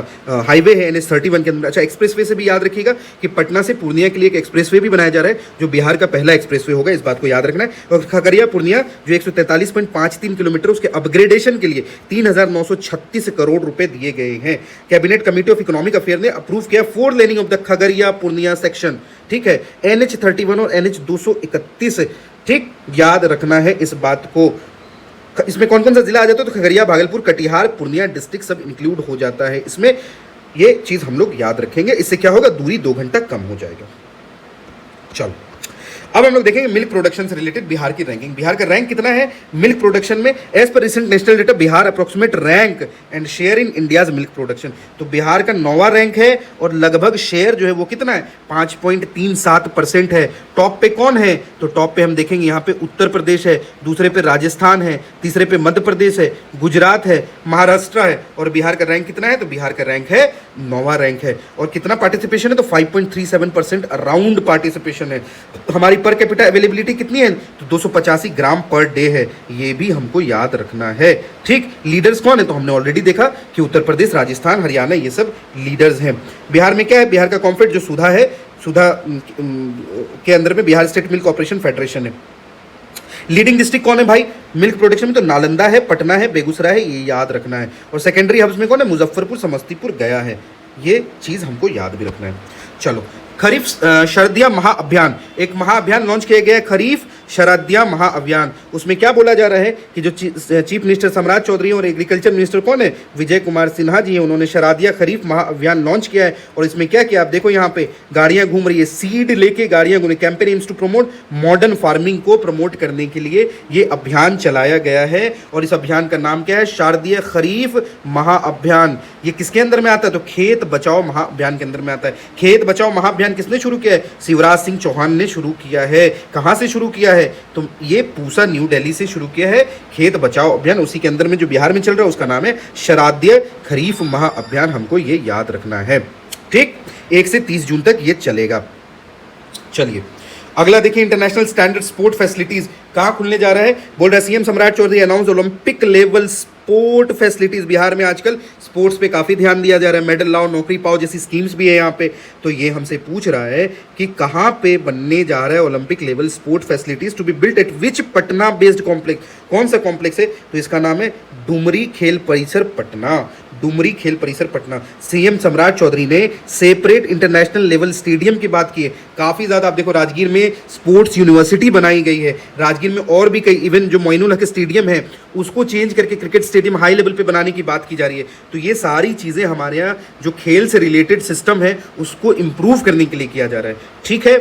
हाईवे है NH31 के अंदर। अच्छा, एक्सप्रेसवे से भी याद रखिएगा कि पटना से पूर्णिया के लिए एक एक्सप्रेसवे भी बनाया जा रहा है जो बिहार का पहला एक्सप्रेसवे होगा, इस बात को याद रखना है। और खगड़िया पूर्णिया जो 143.53 किलोमीटर उसके अपग्रेडेशन के लिए 3,936 करोड़ रुपए दिए गए हैं। Cabinet committee of economic affair ने अप्रूव किया 4 laning of the Khagaria Purnia section. ठीक है, NH31 और NH231, ठीक, याद रखना है इस बात को। इसमें कौन कौन सा जिला आ जाता है, तो खगड़िया, भागलपुर, कटिहार, पूर्णिया डिस्ट्रिक्ट सब इंक्लूड हो जाता है इसमें। ये चीज हम लोग याद रखेंगे, इससे क्या होगा, दूरी 2 घंटा कम हो जाएगा। चलो अब हम लोग देखेंगे मिल्क प्रोडक्शन से रिलेटेड बिहार की रैंकिंग। बिहार का रैंक कितना है मिल्क प्रोडक्शन में, as per recent national data Bihar approximate rank and share in India's milk production. तो बिहार का 9वां रैंक है और लगभग शेयर जो है वो कितना है, 5.37% है। टॉप पे कौन है, तो टॉप पे हम देखेंगे यहाँ पे उत्तर प्रदेश है, दूसरे पे राजस्थान है, तीसरे पे मध्य प्रदेश है, गुजरात है, महाराष्ट्र है। और बिहार का रैंक कितना है, तो बिहार का रैंक है 9वां रैंक है। और कितना पार्टिसिपेशन है, तो 5.37% अराउंड पार्टिसिपेशन है। हमारी पर कैपिटा अवेलेबिलिटी कितनी है, तो 285 ग्राम पर डे है, ये भी हमको याद रखना है। ठीक, लीडर्स कौन है, तो हमने ऑलरेडी देखा कि उत्तर प्रदेश, राजस्थान, हरियाणा ये सब लीडर्स हैं। बिहार में क्या है, बिहार का कॉम्फेड जो सुधा है, सुधा के अंदर में Bihar state milk operation federation है। लीडिंग डिस्ट्रिक्ट कौन है भाई मिल्क प्रोडक्शन में, तो नालंदा है, पटना है, बेगूसराय है, ये याद रखना है। और सेकेंडरी हब्स में कौन है, मुजफ्फरपुर, समस्तीपुर, गया है, ये चीज़ हमको याद भी रखना है। चलो खरीफ शरदिया महाअभियान, एक महाअभियान लॉन्च किया गया है, खरीफ शरदिया महाअभियान। उसमें क्या बोला जा रहा है कि जो चीफ मिनिस्टर सम्राट चौधरी और एग्रीकल्चर मिनिस्टर कौन है, विजय कुमार सिन्हा जी हैं, उन्होंने शरदिया खरीफ महाअभियान लॉन्च किया है। और इसमें क्या किया, आप देखो यहाँ पे गाड़ियाँ घूम रही है, सीड लेके गाड़ियाँ घूम रही। Campaign aims to promote modern farming को प्रमोट करने के लिए ये अभियान चलाया गया है। और इस अभियान का नाम क्या है, शारदीय खरीफ महाअभियान। ये किसके अंदर में आता है, तो खेत बचाओ महाअभियान के अंदर में आता है। खेत बचाओ महाअभियान किसने शुरू किया है, शिवराज सिंह चौहान ने शुरू किया है। कहाँ से शुरू किया है, तो ये पूसा न्यू दिल्ली से शुरू किया है खेत बचाओ अभियान। उसी के अंदर में जो बिहार में चल रहा है उसका नाम है शरदीय खरीफ महाअभियान, हमको ये याद रखना है। ठीक, 1 से 30 जून तक ये चलेगा। चलिए अगला देखिए, इंटरनेशनल स्टैंडर्ड स्पोर्ट फैसिलिटीज कहाँ खुलने जा रहा है, बोल रहा है CM Samrat Choudhary announce Olympic level sport facilities. Bihar में आजकल स्पोर्ट्स पे काफ़ी ध्यान दिया जा रहा है, मेडल लाओ, नौकरी पाओ जैसी स्कीम्स भी है यहाँ पे। तो ये हमसे पूछ रहा है कि कहाँ पे बनने जा रहा है Olympic level sport facilities to be built at which Patna based complex. कौन सा कॉम्प्लेक्स है, तो इसका नाम है डुमरी खेल परिसर पटना। डुमरी खेल परिसर पटना। सीएम सम्राट चौधरी ने सेपरेट इंटरनेशनल लेवल स्टेडियम की बात की है। काफ़ी ज़्यादा आप देखो राजगीर में स्पोर्ट्स यूनिवर्सिटी बनाई गई है, राजगीर में और भी कई, इवन जो मोइनुल हक स्टेडियम है उसको चेंज करके क्रिकेट स्टेडियम हाई लेवल पे बनाने की बात की जा रही है। तो ये सारी चीज़ें हमारे यहाँ जो खेल से रिलेटेड सिस्टम है उसको इम्प्रूव करने के लिए किया जा रहा है। ठीक है,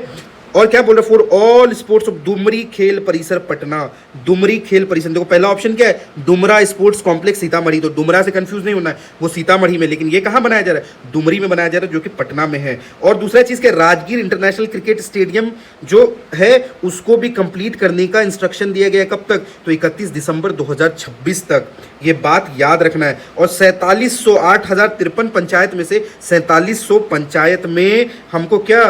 और क्या बोल रहा है, for all sports of Dumri खेल परिसर पटना। डुमरी खेल परिसर, देखो पहला ऑप्शन क्या है, डुमरा स्पोर्ट्स कॉम्प्लेक्स सीतामढ़ी। तो डुमरा से कंफ्यूज नहीं होना है, वो सीतामढ़ी में, लेकिन ये कहाँ बनाया जा रहा है, डुमरी में बनाया जा रहा है जो कि पटना में है। और दूसरा चीज़ क्या, राजगीर इंटरनेशनल क्रिकेट स्टेडियम जो है उसको भी कंप्लीट करने का इंस्ट्रक्शन दिया गया कब तक, तो 31 दिसंबर 2026 तक। ये बात याद रखना है। और 4708,053 पंचायत में से 4700 पंचायत में हमको क्या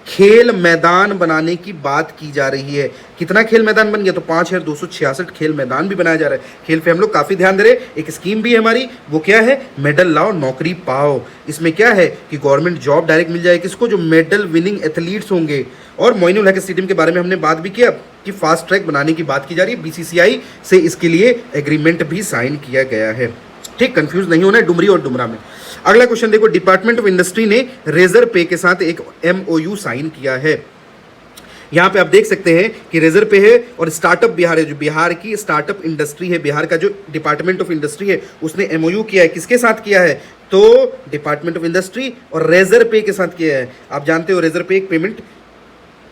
खेल मैदान बनाने की बात की जा रही है। कितना खेल मैदान बन गया, तो 5266 खेल मैदान भी बनाया जा रहा है। खेल पे हम लोग काफ़ी ध्यान दे रहे हैं। एक स्कीम भी है हमारी, वो क्या है, मेडल लाओ नौकरी पाओ। इसमें क्या है कि गवर्नमेंट जॉब डायरेक्ट मिल जाए किसको, जो मेडल विनिंग एथलीट्स होंगे। और मोइनुल हक स्टेडियम के बारे में हमने बात भी किया कि फास्ट ट्रैक बनाने की बात की जा रही है, बीसीसीआई से इसके लिए एग्रीमेंट भी साइन किया गया है। ठीक, कंफ्यूज नहीं होना है डुमरी और डुमरा में। अगला क्वेश्चन देखो, डिपार्टमेंट ऑफ इंडस्ट्री ने रेजर पे के साथ एक MOU साइन किया है। यहाँ पे आप देख सकते हैं कि रेजर पे है और स्टार्टअप बिहार है, जो बिहार की स्टार्टअप इंडस्ट्री है, बिहार का जो डिपार्टमेंट ऑफ इंडस्ट्री है उसने MOU किया है। किसके साथ किया है? तो डिपार्टमेंट ऑफ इंडस्ट्री और रेजर पे के साथ किया है। आप जानते हो रेजर पे एक पेमेंट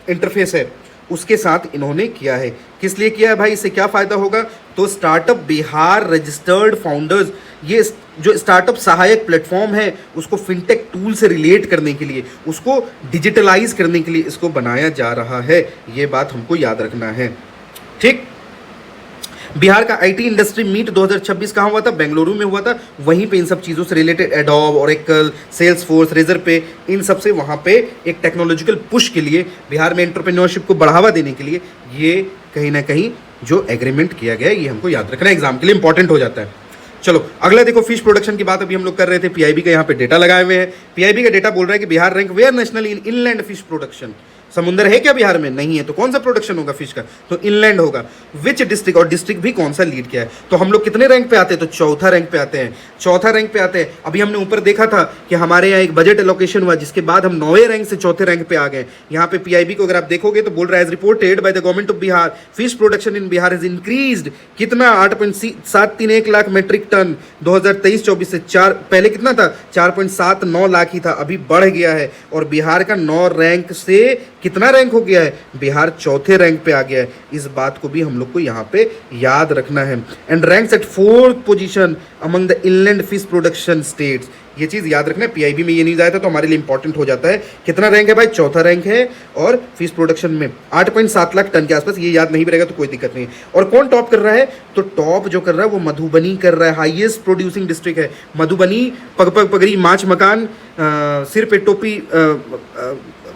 इंटरफेस है, उसके साथ इन्होंने किया है। किस लिए किया है भाई? इससे क्या फायदा होगा? तो स्टार्टअप बिहार रजिस्टर्ड फाउंडर्स, ये जो स्टार्टअप सहायक प्लेटफॉर्म है उसको फिनटेक टूल से रिलेट करने के लिए, उसको डिजिटलाइज करने के लिए इसको बनाया जा रहा है। ये बात हमको याद रखना है, ठीक। बिहार का IT इंडस्ट्री मीट 2026 कहाँ हुआ था? बेंगलुरु में हुआ था। वहीं पे इन सब चीज़ों से related Adobe, Oracle, Salesforce, Razorpay, इन सब से वहाँ पे एक टेक्नोलॉजिकल पुश के लिए, बिहार में एंटरप्रेन्योरशिप को बढ़ावा देने के लिए ये कहीं ना कहीं जो एग्रीमेंट किया गया है, ये हमको याद रखना है, एग्जाम के लिए इंपॉर्टेंट हो जाता है। चलो अगला देखो, फिश प्रोडक्शन की बात अभी हम लोग कर रहे थे। PIB का यहाँ पे डेटा लगाए हुए हैं। PIB का डेटा बोल रहा है कि Bihar rank where national in inland fish production. समुंदर है क्या बिहार में? नहीं है। तो कौन सा प्रोडक्शन होगा फिश का? तो इनलैंड होगा। विच डिस्ट्रिक्ट, और डिस्ट्रिक्ट भी कौन सा लीड किया है? तो हम लोग कितने रैंक पे आते हैं? तो चौथा रैंक पे आते हैं। चौथा रैंक पे आते हैं। अभी हमने ऊपर देखा था कि हमारे यहाँ एक बजट एलोकेशन हुआ, जिसके बाद हम 9वें रैंक से चौथे रैंक पे आ गए। यहाँ पे PIB को अगर आप देखोगे तो बोल रहा है, as reported by the government of Bihar, fish production in Bihar has increased. कितना? 8.731 लाख मेट्रिक टन 2023-24 से। पहले कितना था? 4.79 लाख ही था, अभी बढ़ गया है। और बिहार का 9 रैंक से कितना रैंक हो गया है? बिहार चौथे रैंक पे आ गया है। इस बात को भी हम लोग को यहाँ पे याद रखना है। And ranks at 4th position among the inland fish production states. ये चीज याद रखना है। PIB में ये न्यूज आया था तो हमारे लिए इंपॉर्टेंट हो जाता है। कितना रैंक है भाई? चौथा रैंक है। और फिश प्रोडक्शन में 8.7 लाख टन के आसपास। ये याद नहीं रहेगा तो कोई दिक्कत नहीं है। और कौन टॉप कर रहा है? तो टॉप जो कर रहा है वो मधुबनी कर रहा है। हाईएस्ट प्रोड्यूसिंग डिस्ट्रिक्ट है मधुबनी। पग पग पगड़ी माछ मकान, सिर पे टोपी,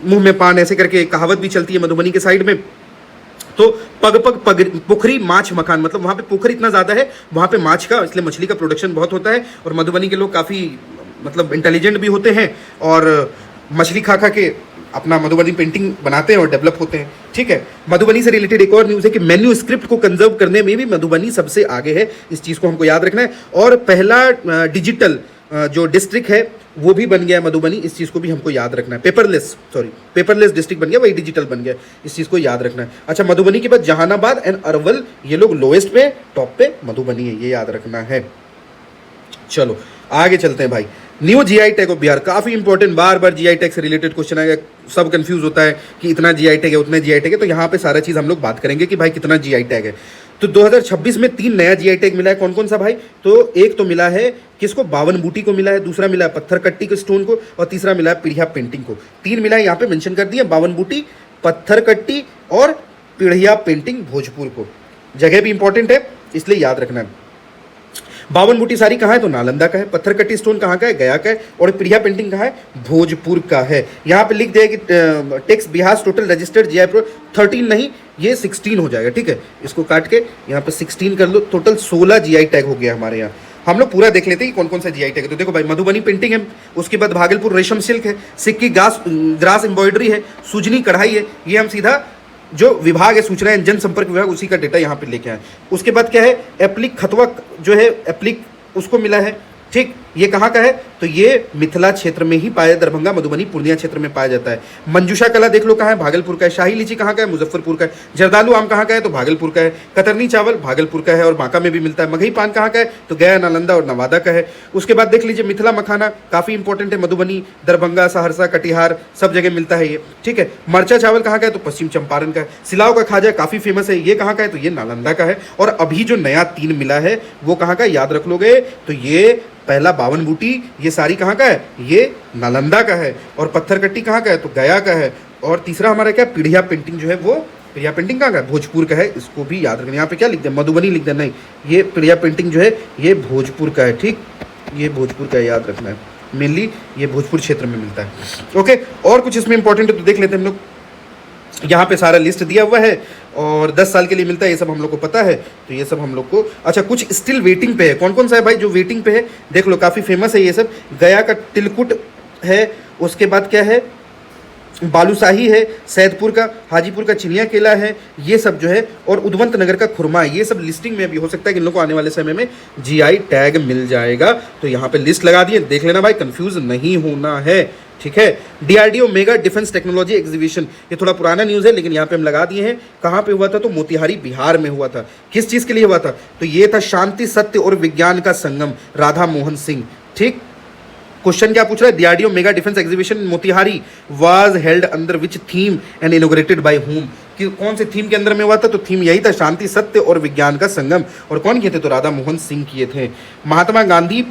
मुंह में पान, ऐसे करके कहावत भी चलती है मधुबनी के साइड में। तो पग पग पोखरी माछ मकान, मतलब वहाँ पे पोखर इतना ज़्यादा है वहाँ पे माछ का, इसलिए मछली का प्रोडक्शन बहुत होता है। और मधुबनी के लोग काफ़ी मतलब इंटेलिजेंट भी होते हैं और मछली खा खा के अपना मधुबनी पेंटिंग बनाते हैं और डेवलप होते हैं, ठीक है। मधुबनी से रिलेटेड एक और न्यूज़ है कि मेन्यू स्क्रिप्ट को कंजर्व करने में भी मधुबनी सबसे आगे है। इस चीज़ को हमको याद रखना है। और पहला डिजिटल जो डिस्ट्रिक्ट है वो भी बन गया है मधुबनी। इस चीज़ को भी हमको याद रखना है। पेपरलेस डिस्ट्रिक्ट बन गया, वही डिजिटल बन गया। इस चीज़ को याद रखना है। अच्छा, मधुबनी के बाद जहानाबाद एंड अरवल, ये लोग लोएस्ट पे, टॉप पे मधुबनी है, ये याद रखना है। चलो आगे चलते हैं भाई। New GI tag of Bihar, काफ़ी इंपॉर्टेंट, बार बार GI टैग से रिलेटेड क्वेश्चन आएगा। सब कंफ्यूज होता है कि इतना GI टैग है, उतना GI टैग है। तो यहाँ पे सारा चीज़ हम लोग बात करेंगे कि भाई कितना GI टैग है। तो 2026 में 3 नया GI टैग मिला है। कौन कौन सा भाई? तो एक तो मिला है किसको? बावन बूटी को मिला है, दूसरा मिला है पत्थर कट्टी के स्टोन को, और तीसरा मिला है पीढ़िया पेंटिंग को। 3 मिला है, यहाँ पे मेंशन कर दिया, बावन बूटी, पत्थर कट्टी और पीढ़िया पेंटिंग भोजपुर को। जगह भी इंपॉर्टेंट है इसलिए याद रखना है। बावन बूटी सारी कहाँ है? तो नालंदा का है। पत्थर कट्टी स्टोन कहाँ का है? गया का है। और पीढ़िया पेंटिंग कहाँ है? भोजपुर का है। यहाँ पे लिख दिया कि टेक्स बिहार टोटल रजिस्टर्ड GI 13 नहीं, ये 16 हो जाएगा, ठीक है। इसको काट के यहाँ पे 16 कर लो। टोटल 16 GI टैग हो गया हमारे यहाँ। हम लोग पूरा देख लेते हैं कि कौन कौन सा GI टैग है। तो देखो भाई, मधुबनी पेंटिंग है, उसके बाद भागलपुर रेशम सिल्क है, सिक्की ग्रास एम्ब्रॉयडरी है, सुजनी कढ़ाई है। ये हम सीधा जो विभाग है, सूचना एवं जनसंपर्क विभाग, उसी का डेटा यहाँ पे लेके आए। उसके बाद क्या है? एप्लिक खतवा जो है, एप्लिक उसको मिला है, ठीक। ये कहाँ का है? तो ये मिथिला क्षेत्र में ही पाया, दरभंगा, मधुबनी, पूर्णिया क्षेत्र में पाया जाता है। मंजूषा कला देख लो कहाँ है? भागलपुर का है। शाही लीची कहाँ का है? मुजफ्फरपुर का है। जर्दालू आम कहाँ का है? तो भागलपुर का है। कतरनी चावल भागलपुर का है और बांका में भी मिलता है। मगही पान कहाँ का है? तो गया, नालंदा और नवादा का है। उसके बाद देख लीजिए मिथिला मखाना, काफ़ी इंपॉर्टेंट है, मधुबनी, दरभंगा, सहरसा, कटिहार, सब जगह मिलता है ये, ठीक है। मरचा चावल कहाँ का है? तो पश्चिम चंपारण का है। सिलाव का खाजा काफ़ी फेमस है, ये कहाँ का है? तो ये नालंदा का है। और अभी जो नया 3 मिला है वो कहाँ का? याद रख लोगे तो ये पहला बावन बूटी, ये सारी कहाँ का है? ये नालंदा का है। और पत्थर कट्टी कहाँ का है? तो गया का है। और तीसरा हमारा क्या? पीढ़िया पेंटिंग जो है वो, पीढ़िया पेंटिंग कहाँ का है? भोजपुर का है। इसको भी याद रखना। यहाँ पे क्या लिख दिया? मधुबनी लिख दिया, नहीं, ये पीढ़िया पेंटिंग जो है ये भोजपुर का है, ठीक। ये भोजपुर का याद रखना है, मेनली ये भोजपुर क्षेत्र में मिलता है, ओके। और कुछ इसमें इंपॉर्टेंट है तो देख लेते हैं हम लोग। यहाँ पे सारा लिस्ट दिया हुआ है और 10 साल के लिए मिलता है, ये सब हम लोग को पता है। तो ये सब हम लोग को, अच्छा, कुछ स्टिल वेटिंग पे है। कौन कौन सा है भाई जो वेटिंग पे है? देख लो, काफ़ी फेमस है ये सब। गया का तिलकुट है, उसके बाद क्या है? बालूशाही है सैदपुर का, हाजीपुर का चिनिया केला है, ये सब जो है, और उद्वंत नगर का खुरमा है। ये सब लिस्टिंग में भी हो सकता है कि इन लोगों को आने वाले समय में जीआई टैग मिल जाएगा। तो यहाँ पे लिस्ट लगा दिए, देख लेना भाई, कंफ्यूज नहीं होना है, ठीक है। DRDO mega defence technology exhibition, ये थोड़ा पुराना न्यूज़ है लेकिन यहाँ पे हम लगा दिए हैं। कहाँ पे हुआ था? तो मोतिहारी बिहार में हुआ था। किस चीज़ के लिए हुआ था? तो ये था शांति सत्य और विज्ञान का संगम, राधा मोहन सिंह, ठीक। क्वेश्चन क्या पूछ रहा है? DRDO mega defence exhibition Motihari was held under which theme and inaugurated by whom, कि कौन से थीम के अंदर में हुआ था? तो थीम यही था, शांति सत्य और विज्ञान का संगम। और कौन किए थे? तो राधा मोहन सिंह किए थे। महात्मा गांधी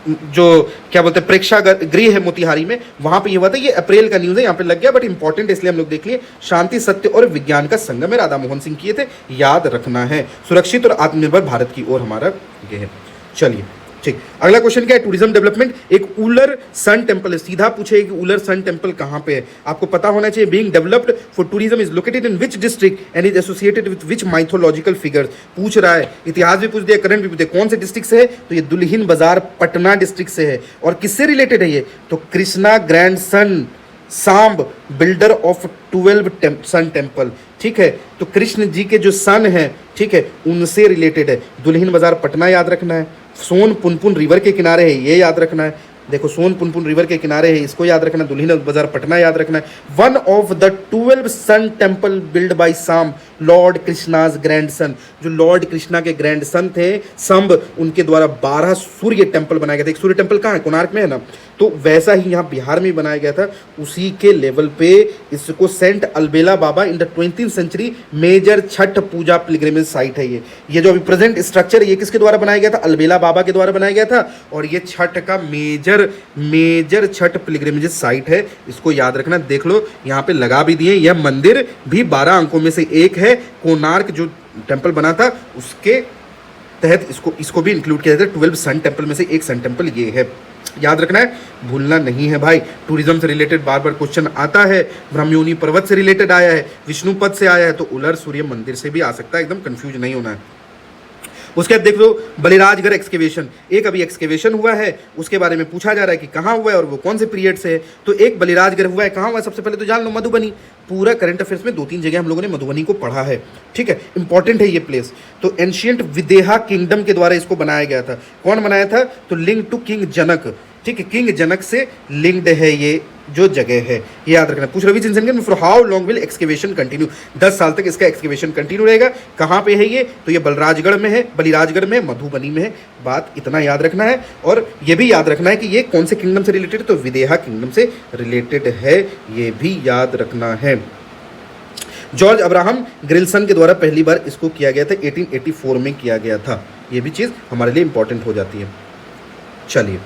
जो क्या बोलते हैं प्रेक्षागृह है मोतिहारी में, वहां पे ये हुआ था। ये अप्रैल का न्यूज़ है, यहाँ पे लग गया बट इंपॉर्टेंट इसलिए हम लोग देख लिए। शांति सत्य और विज्ञान का संगम में राधा मोहन सिंह किए थे, याद रखना है। सुरक्षित और आत्मनिर्भर भारत की ओर हमारा ये है। चलिए ठीक, अगला क्वेश्चन क्या है? Tourism development. एक उलर सन टेम्पल है, सीधा पूछे कि उलर सन टेम्पल कहाँ पे है, आपको पता होना चाहिए। Being developed for tourism is located in which district and is associated with which mythological figures, पूछ रहा है। इतिहास भी पूछ दिया, करंट भी पूछ दिया, कौन से डिस्ट्रिक्ट से है? तो ये दुल्हिन बाजार पटना डिस्ट्रिक्ट से है। और किससे रिलेटेड है ये? तो Krishna grandson Samb builder of 12 sun temple, ठीक है। तो कृष्ण जी के जो सन है, ठीक है, उनसे रिलेटेड है। दुल्हिन बाजार पटना याद रखना है। सोन पुनपुन रिवर के किनारे है, ये याद रखना है। देखो सोन पुनपुन रिवर के किनारे है, इसको याद रखना। दुल्हिन बाजार पटना याद रखना है। One of the 12 sun temple build by Samb lord Krishna's grandson, जो लॉर्ड कृष्णा के ग्रैंड सन थे संब, उनके द्वारा 12 सूर्य टेम्पल बनाया गया था। एक सूर्य टेम्पल कहाँ है? कोणार्क में है ना। तो वैसा ही यहाँ बिहार में बनाया गया था, उसी के लेवल पे इसको saint Albela Baba in the 20th century major Chhath Puja pilgrimage site है। ये जो अभी प्रेजेंट स्ट्रक्चर है, ये किसके द्वारा बनाया गया था? अलबेला बाबा के द्वारा बनाया गया था। और ये छठ का मेजर छठ पिलग्रिमेज साइट है, इसको याद रखना। देख लो यहाँ पे लगा भी दिए। यह मंदिर भी 12 अंकों में से एक है। कोणार्क जो टेम्पल बना था उसके तहत इसको भी इंक्लूड किया जाता है। 12 सन टेम्पल में से एक सन टेम्पल ये है, याद रखना है, भूलना नहीं है भाई। टूरिज्म से रिलेटेड बार बार क्वेश्चन आता है। ब्रह्मयोनी पर्वत से रिलेटेड आया है, विष्णुपद से आया है, तो उलर सूर्य मंदिर से भी आ सकता है, एकदम कंफ्यूज नहीं होना है। उसके बाद देख लो बलिराजगढ़ एक्सकेवेशन, एक अभी एक्सकेवेशन हुआ है, उसके बारे में पूछा जा रहा है कि कहाँ हुआ है और वो कौन से पीरियड से है। तो एक बलिराजगढ़ हुआ है, कहाँ हुआ है? सबसे पहले तो जान लो मधुबनी। पूरा करंट अफेयर्स में 2-3 जगह हम लोगों ने मधुबनी को पढ़ा है, ठीक है, इंपॉर्टेंट है ये प्लेस। तो एंशियंट विदेहा किंगडम के द्वारा इसको बनाया गया था। कौन बनाया था? तो लिंक टू किंग जनक, ठीक है, किंग जनक से लिंक्ड है ये जो जगह है, ये याद रखना। पूछ रवि चिंतन for how long will excavation continue, 10 साल तक इसका एक्सकेवेशन कंटिन्यू रहेगा। कहाँ पे है ये? तो ये बलिराजगढ़ में है, बलिराजगढ़ में, मधुबनी में है। बात इतना याद रखना है। और ये भी याद रखना है कि ये कौन से किंगडम से रिलेटेड है? तो विदेहा किंगडम से रिलेटेड है, ये भी याद रखना है। जॉर्ज अब्राहम ग्रिल्सन के द्वारा पहली बार इसको किया गया था, 1884 में किया गया था। ये भी चीज़ हमारे लिए इंपॉर्टेंट हो जाती है। चलिए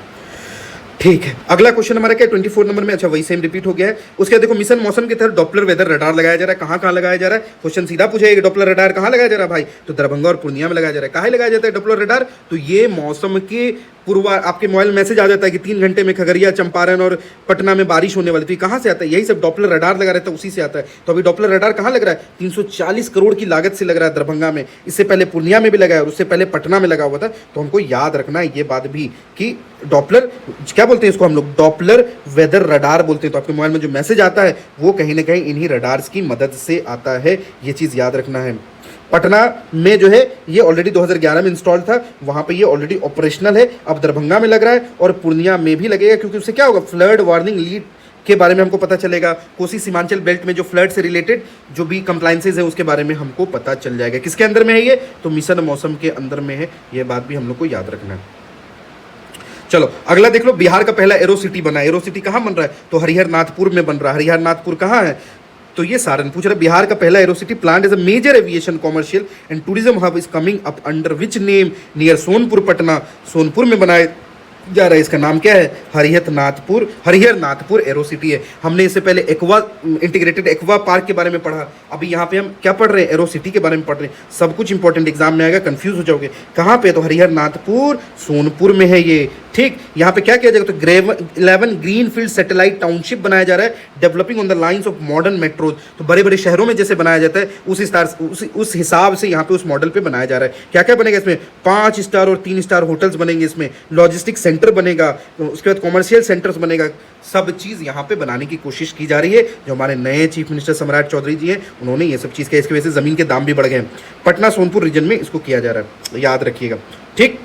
ठीक है, अगला क्वेश्चन हमारा क्या है? 24 नंबर में। अच्छा वही सेम रिपीट हो गया है। उसके बाद देखो मिशन मौसम के तहत डॉपलर वेदर रडार लगाया जा रहा है। कहाँ कहाँ लगाया जा रहा है? क्वेश्चन सीधा पूछेगा डॉपलर रडार कहाँ लगाया जा रहा है भाई? तो दरभंगा और पूर्णिया में लगाया जा रहा है। कहाँ लगाया जाता है डॉपलर रडार? तो ये मौसम के पूर्वार, आपके मोबाइल मैसेज आ जाता है कि 3 घंटे में खगड़िया, चंपारण और पटना में बारिश होने वाली। तो ये कहाँ से आता है? यही सब डॉपलर रडार लगा रहता है, उसी से आता है। तो अभी डॉपलर रडार कहाँ लग रहा है? 340 करोड़ की लागत से लग रहा है दरभंगा में। इससे पहले पूर्णिया में भी लगा है और उससे पहले पटना में लगा हुआ था। तो हमको याद रखना है ये बात भी कि डॉपलर क्या बोलते हैं इसको हम लोग? डॉपलर वेदर रडार बोलते हैं। तो आपके मोबाइल में जो मैसेज आता है वो कहीं ना कहीं इन्हीं रडार्स की मदद से आता है, ये चीज़ याद रखना है। पटना में जो है ये ऑलरेडी 2011 में इंस्टॉल था, वहाँ पे ये ऑलरेडी ऑपरेशनल है। अब दरभंगा में लग रहा है और पूर्णिया में भी लगेगा, क्योंकि उससे क्या होगा? फ्लड वार्निंग लीड के बारे में हमको पता चलेगा। कोसी सीमांचल बेल्ट में जो फ्लड से रिलेटेड जो भी कंप्लाइंसेज है उसके बारे में हमको पता चल जाएगा। किसके अंदर में है ये? तो मिशन मौसम के अंदर में है। ये बात भी हम लोग को याद रखना है। चलो अगला देख लो, बिहार का पहला एरो सिटी बना है। एरो सिटी कहाँ बन रहा है? तो हरिहर नाथपुर में बन रहा है। हरिहर नाथपुर कहाँ है? तो ये सारन पूछ रहा है। बिहार का पहला aero city plant is a major aviation commercial and tourism hub is coming up under which name near Sonpur Patna. Sonpur में बनाया जा रहा है, इसका नाम क्या है? हरिहर नाथपुर एरो सिटी है। हमने इससे पहले एक्वा इंटीग्रेटेड एक्वा पार्क के बारे में पढ़ा। अभी यहाँ पे हम क्या पढ़ रहे हैं? एरो सिटी के बारे में पढ़ रहे हैं। सब कुछ इंपॉर्टेंट एग्जाम में आएगा, कंफ्यूज हो जाओगे। कहाँ पे? तो हरिहर नाथपुर सोनपुर में है ये, ठीक, यहाँ पे क्या किया जाएगा, तो 11 ग्रीन फील्ड सैटेलाइट टाउनशिप बनाया जा रहा है, developing on the lines of modern metros. तो बड़े बड़े शहरों में जैसे बनाया जाता है उस हिसाब से यहाँ पे उस मॉडल पे बनाया जा रहा है। क्या क्या बनेगा इसमें, 5 स्टार और 3 स्टार होटल्स बनेंगे, इसमें लॉजिस्टिक सेंटर बनेगा, उसके बाद कॉमर्शियल सेंटर्स बनेगा, सब चीज़ यहाँ पे बनाने की कोशिश की जा रही है। जो हमारे नए चीफ मिनिस्टर सम्राट चौधरी जी हैं उन्होंने ये सब चीज़ किया, इसकी वजह से ज़मीन के दाम भी बढ़ गए हैं। पटना सोनपुर रीजन में इसको किया जा रहा है, याद रखिएगा। ठीक,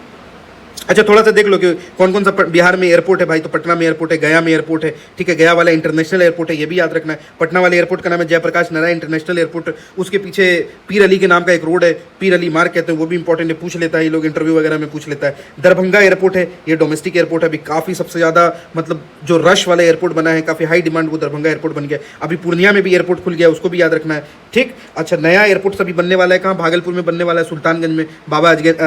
अच्छा थोड़ा सा देख लो कि कौन कौन सा बिहार में एयरपोर्ट है भाई। तो पटना में एयरपोर्ट है, गया में एयरपोर्ट है, ठीक है, गया वाला इंटरनेशनल एयरपोर्ट है, ये भी याद रखना है। पटना वाले एयरपोर्ट का नाम है जयप्रकाश नारायण इंटरनेशनल एयरपोर्ट। उसके पीछे पीर अली के नाम का एक रोड है, पीर अली मार्ग कहते हैं, वो भी इंपॉर्टेंट है, पूछ लेता है ये लोग इंटरव्यू वगैरह में पूछ लेता है। दरभंगा एयरपोर्ट है, ये डोमेस्टिक एयरपोर्ट है, अभी काफ़ी सबसे ज़्यादा मतलब जो रश वाला एयरपोर्ट बना है, काफ़ी हाई डिमांड, वो दरभंगा एयरपोर्ट बन गया। अभी पूर्णिया में भी एयरपोर्ट खुल गया, उसको भी याद रखना है। ठीक, अच्छा नया एयरपोर्ट सभी बनने वाला है, कहाँ, भागलपुर में बनने वाला है, सुल्तानगंज में बाबा अजगैर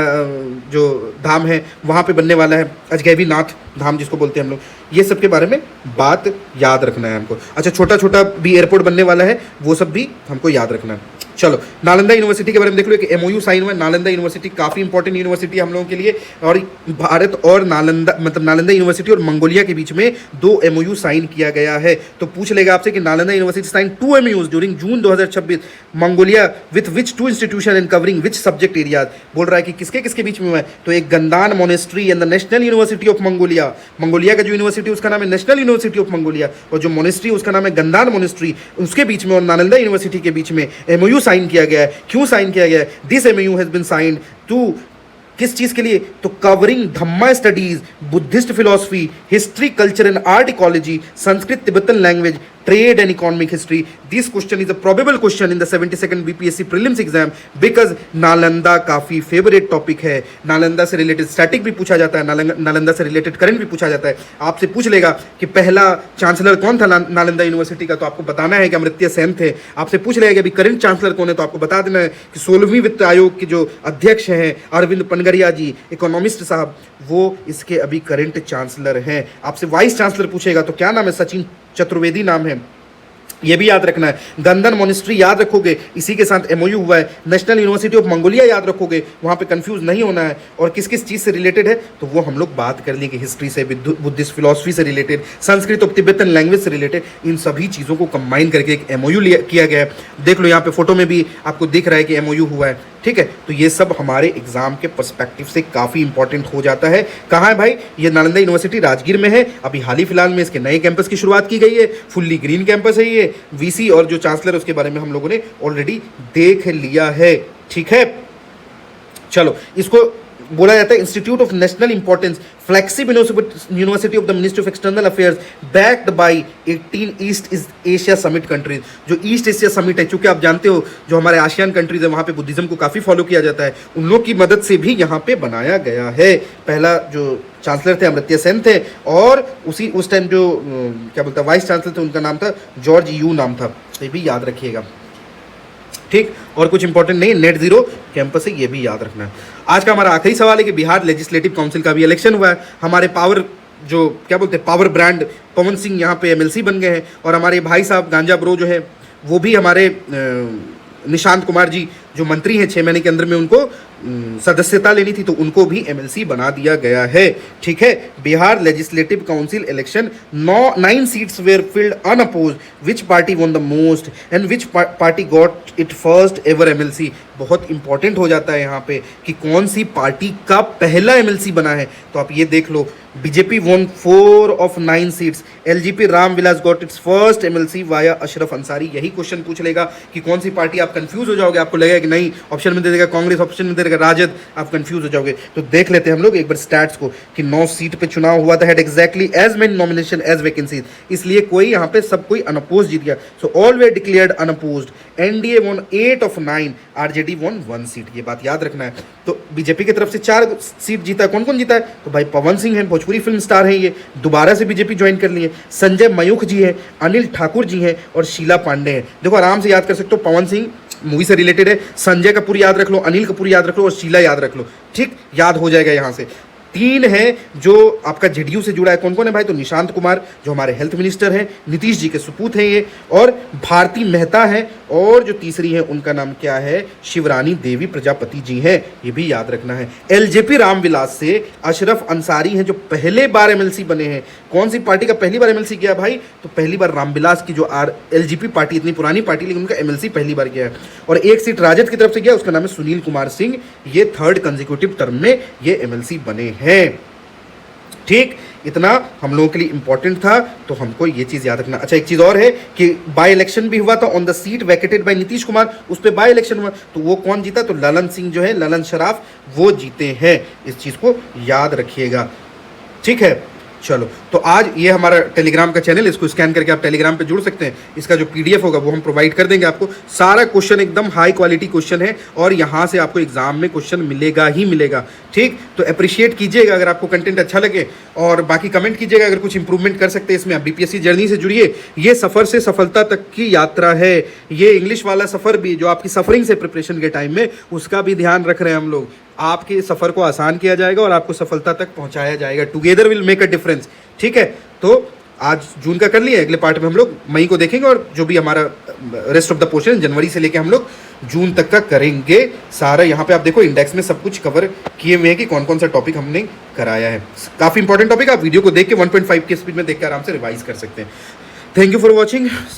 जो धाम है वहाँ पे बनने वाला है, अजगैबी नाथ धाम जिसको बोलते हैं हम लोग। ये सब के बारे में बात याद रखना है हमको। अच्छा छोटा छोटा भी एयरपोर्ट बनने वाला है, वो सब भी हमको याद रखना है। चलो नालंदा यूनिवर्सिटी के बारे में देख लो, एक एमओयू साइन हुआ है। नालंदा यूनिवर्सिटी काफ़ी इंपॉर्टेंट यूनिवर्सिटी हम लोगों के लिए, और भारत और नालंदा मतलब नालंदा यूनिवर्सिटी और मंगोलिया के बीच में 2 एमओयू साइन किया गया है। तो पूछ लेगा आपसे कि Nalanda university sign 2 MoUs during June 2026 Mongolia with which 2 institution and covering which subject areas. बोल रहा है कि किसके किसके बीच में हुआ है, तो एक Gandan monastery and the National University of Mongolia. Mongolia का जो यूनिवर्सिटी उसका नाम है नेशनल यूनिवर्सिटी ऑफ मंगोलिया, और जो मोनेस्ट्री उसका नाम है गंदान मोनेस्ट्री, उसके बीच में और नालंदा यूनिवर्सिटी के बीच में एमओयू साइन किया गया है। क्यों साइन किया गया है, this MoU has been signed to, किस चीज के लिए, तो covering Dhamma studies, Buddhist philosophy, history, culture and art, ecology, Sanskrit, Tibetan language, trade and economic history. This question is a probable question in the 72nd BPSC prelims exam because Nalanda काफी फेवरेट टॉपिक है। नालंदा से रिलेटेड स्टैटिक भी पूछा जाता है, नालंदा से रिलेटेड करंट भी पूछा जाता है। आपसे पूछ लेगा कि पहला चांसलर कौन था नालंदा यूनिवर्सिटी का, तो आपको बताना है कि अमर्त्य सेन थे। आपसे पूछ लेगा कि अभी करंट चांसलर कौन है, तो आपको बता देना है कि 16वीं वित्त आयोग के जो अध्यक्ष हैं अरविंद पनगरिया जी, इकोनॉमिस्ट साहब, वो इसके अभी करंट चांसलर हैं। आपसे वाइस चांसलर पूछेगा तो क्या नाम है, सचिन चतुर्वेदी नाम है, ये भी याद रखना है। गंदन मोनेस्ट्री याद रखोगे, इसी के साथ एमओयू हुआ है। नेशनल यूनिवर्सिटी ऑफ मंगोलिया याद रखोगे, वहाँ पे कंफ्यूज नहीं होना है। और किस किस चीज़ से रिलेटेड है, तो वो हम लोग बात कर लेंगे, हिस्ट्री से, बुद्धिस्ट फिलोसफी से रिलेटेड, संस्कृत और तिब्बतन लैंग्वेज से रिलेटेड, इन सभी चीज़ों को कंबाइन करके एक एमओयू किया गया है। देख लो यहाँ पे फोटो में भी आपको दिख रहा है कि एमओयू हुआ है। ठीक है, तो ये सब हमारे एग्जाम के पर्सपेक्टिव से काफ़ी इंपॉर्टेंट हो जाता है। कहाँ है भाई, ये नालंदा यूनिवर्सिटी राजगीर में है। अभी हाल ही फिलहाल में इसके नए कैंपस की शुरुआत की गई है, फुल्ली ग्रीन कैंपस है ये। वीसी और जो चांसलर उसके बारे में हम लोगों ने ऑलरेडी देख लिया है। ठीक है, चलो इसको बोला जाता है institute of national importance, flagship university of the ministry of external affairs, backed by 18 east Asia summit countries. जो ईस्ट एशिया समिट है, चूंकि आप जानते हो जो हमारे आसियान कंट्रीज है वहाँ पे बुद्धिज्म को काफ़ी फॉलो किया जाता है, उन लोग की मदद से भी यहाँ पे बनाया गया है। पहला जो चांसलर थे अमर्त्य सेन थे, और उस टाइम जो क्या बोलता वाइस चांसलर थे उनका नाम था जॉर्ज यू नाम था, ये भी याद रखिएगा। ठीक, और कुछ इंपॉर्टेंट नहीं, नेट जीरो कैंपस है, ये भी याद रखना है। आज का हमारा आखिरी सवाल है कि बिहार लेजिस्लेटिव काउंसिल का भी इलेक्शन हुआ है। हमारे पावर जो क्या बोलते हैं पावर ब्रांड पवन सिंह यहाँ पे एमएलसी बन गए हैं, और हमारे भाई साहब गांजा ब्रो जो है वो भी हमारे निशांत कुमार जी जो मंत्री हैं 6 महीने के अंदर में उनको सदस्यता लेनी थी, तो उनको भी एमएलसी बना दिया गया है। ठीक है, Bihar legislative council election 9 seats were filled unopposed, which party won the most and which party got it first ever MLC. बहुत इंपॉर्टेंट हो जाता है यहाँ पे कि कौन सी पार्टी का पहला एमएलसी बना है, तो आप ये देख लो। BJP won 4 of 9 seats, LJP Ramvilas got its first MLC via Ashraf Ansari. यही क्वेश्चन पूछ लेगा कि कौन सी पार्टी, आप कंफ्यूज हो जाओगे, आपको लगेगा कि नहीं ऑप्शन में दे देगा कांग्रेस, ऑप्शन में दे देगा राजद, आप कंफ्यूज हो जाओगे। तो देख लेते हैं हम लोग एक बार स्टैट्स को कि 9 सीट पे चुनाव हुआ था, had exactly as many nomination as vacancies, इसलिए कोई यहाँ पे सब कोई अनअपोज जीत गया। So all were declared unopposed. NDA won 8 of 9, RJD won 1 seat, ये बात याद रखना है। तो बीजेपी की तरफ से 4 सीट जीता है, कौन कौन जीता है, तो भाई पवन सिंह है, भोजपुरी फिल्म स्टार है, ये दोबारा से बीजेपी ज्वाइन कर लिए। संजय मयूख जी हैं, अनिल ठाकुर जी हैं, और शीला पांडे हैं। देखो आराम से याद कर सकते हो, पवन सिंह मूवी से रिलेटेड है, संजय कपूर याद रख लो, अनिल कपूर याद रख लो, और शीला याद रख लो। ठीक, याद हो जाएगा यहाँ से। 3 है जो आपका जेडीयू से जुड़ा है, कौन कौन है भाई, तो निशांत कुमार जो हमारे हेल्थ मिनिस्टर हैं, नीतीश जी के सुपूत हैं ये, और भारती मेहता हैं, और जो तीसरी है उनका नाम क्या है, शिवरानी देवी प्रजापति जी हैं, ये भी याद रखना है। एलजेपी रामविलास से अशरफ अंसारी हैं जो पहले बार एमएलसी बने हैं। कौन सी पार्टी का पहली बार एमएलसी किया भाई, तो पहली बार रामविलास की जो एलजेपी पार्टी, इतनी पुरानी पार्टी लेकिन उनका एमएलसी पहली बार किया है। और एक सीट राजद की तरफ से गया, उसका नाम है सुनील कुमार सिंह, ये 3rd कंसेक्यूटिव टर्म में ये एमएलसी बने हैं। ठीक, इतना हम लोगों के लिए इंपॉर्टेंट था, तो हमको ये चीज़ याद रखना। अच्छा, एक चीज़ और है कि बाय इलेक्शन भी हुआ था on the seat vacated by Nitish Kumar, उस पर बाय इलेक्शन हुआ, तो वो कौन जीता, तो ललन सिंह जो है, ललन शराफ, वो जीते हैं। इस चीज़ को याद रखिएगा, ठीक है। चलो, तो आज ये हमारा टेलीग्राम का चैनल, इसको स्कैन करके आप टेलीग्राम पे जुड़ सकते हैं। इसका जो पीडीएफ होगा वो हम प्रोवाइड कर देंगे आपको। सारा क्वेश्चन एकदम हाई क्वालिटी क्वेश्चन है और यहाँ से आपको एग्जाम में क्वेश्चन मिलेगा ही मिलेगा। ठीक, तो अप्रिशिएट कीजिएगा अगर आपको कंटेंट अच्छा लगे, और बाकी कमेंट कीजिएगा अगर कुछ इंप्रूवमेंट कर सकते हैं इसमें। आप बीपीएससी जर्नी से जुड़िए, ये सफ़र से सफलता तक की यात्रा है। ये इंग्लिश वाला सफ़र भी जो आपकी सफरिंग से प्रिपरेशन के टाइम में, उसका भी ध्यान रख रहे हैं हम लोग। आपके सफ़र को आसान किया जाएगा और आपको सफलता तक पहुंचाया जाएगा। Together will make a difference. ठीक है, तो आज जून का कर लिया, अगले पार्ट में हम लोग मई को देखेंगे, और जो भी हमारा रेस्ट ऑफ द पोर्शन जनवरी से लेके हम लोग जून तक का करेंगे सारा। यहाँ पे आप देखो इंडेक्स में सब कुछ कवर किए हुए हैं कि कौन कौन सा टॉपिक हमने कराया है। काफ़ी इंपॉर्टेंट टॉपिक, आप वीडियो को देख के 1.5 की स्पीड में देख के आराम से रिवाइज कर सकते हैं। Thank you for watching.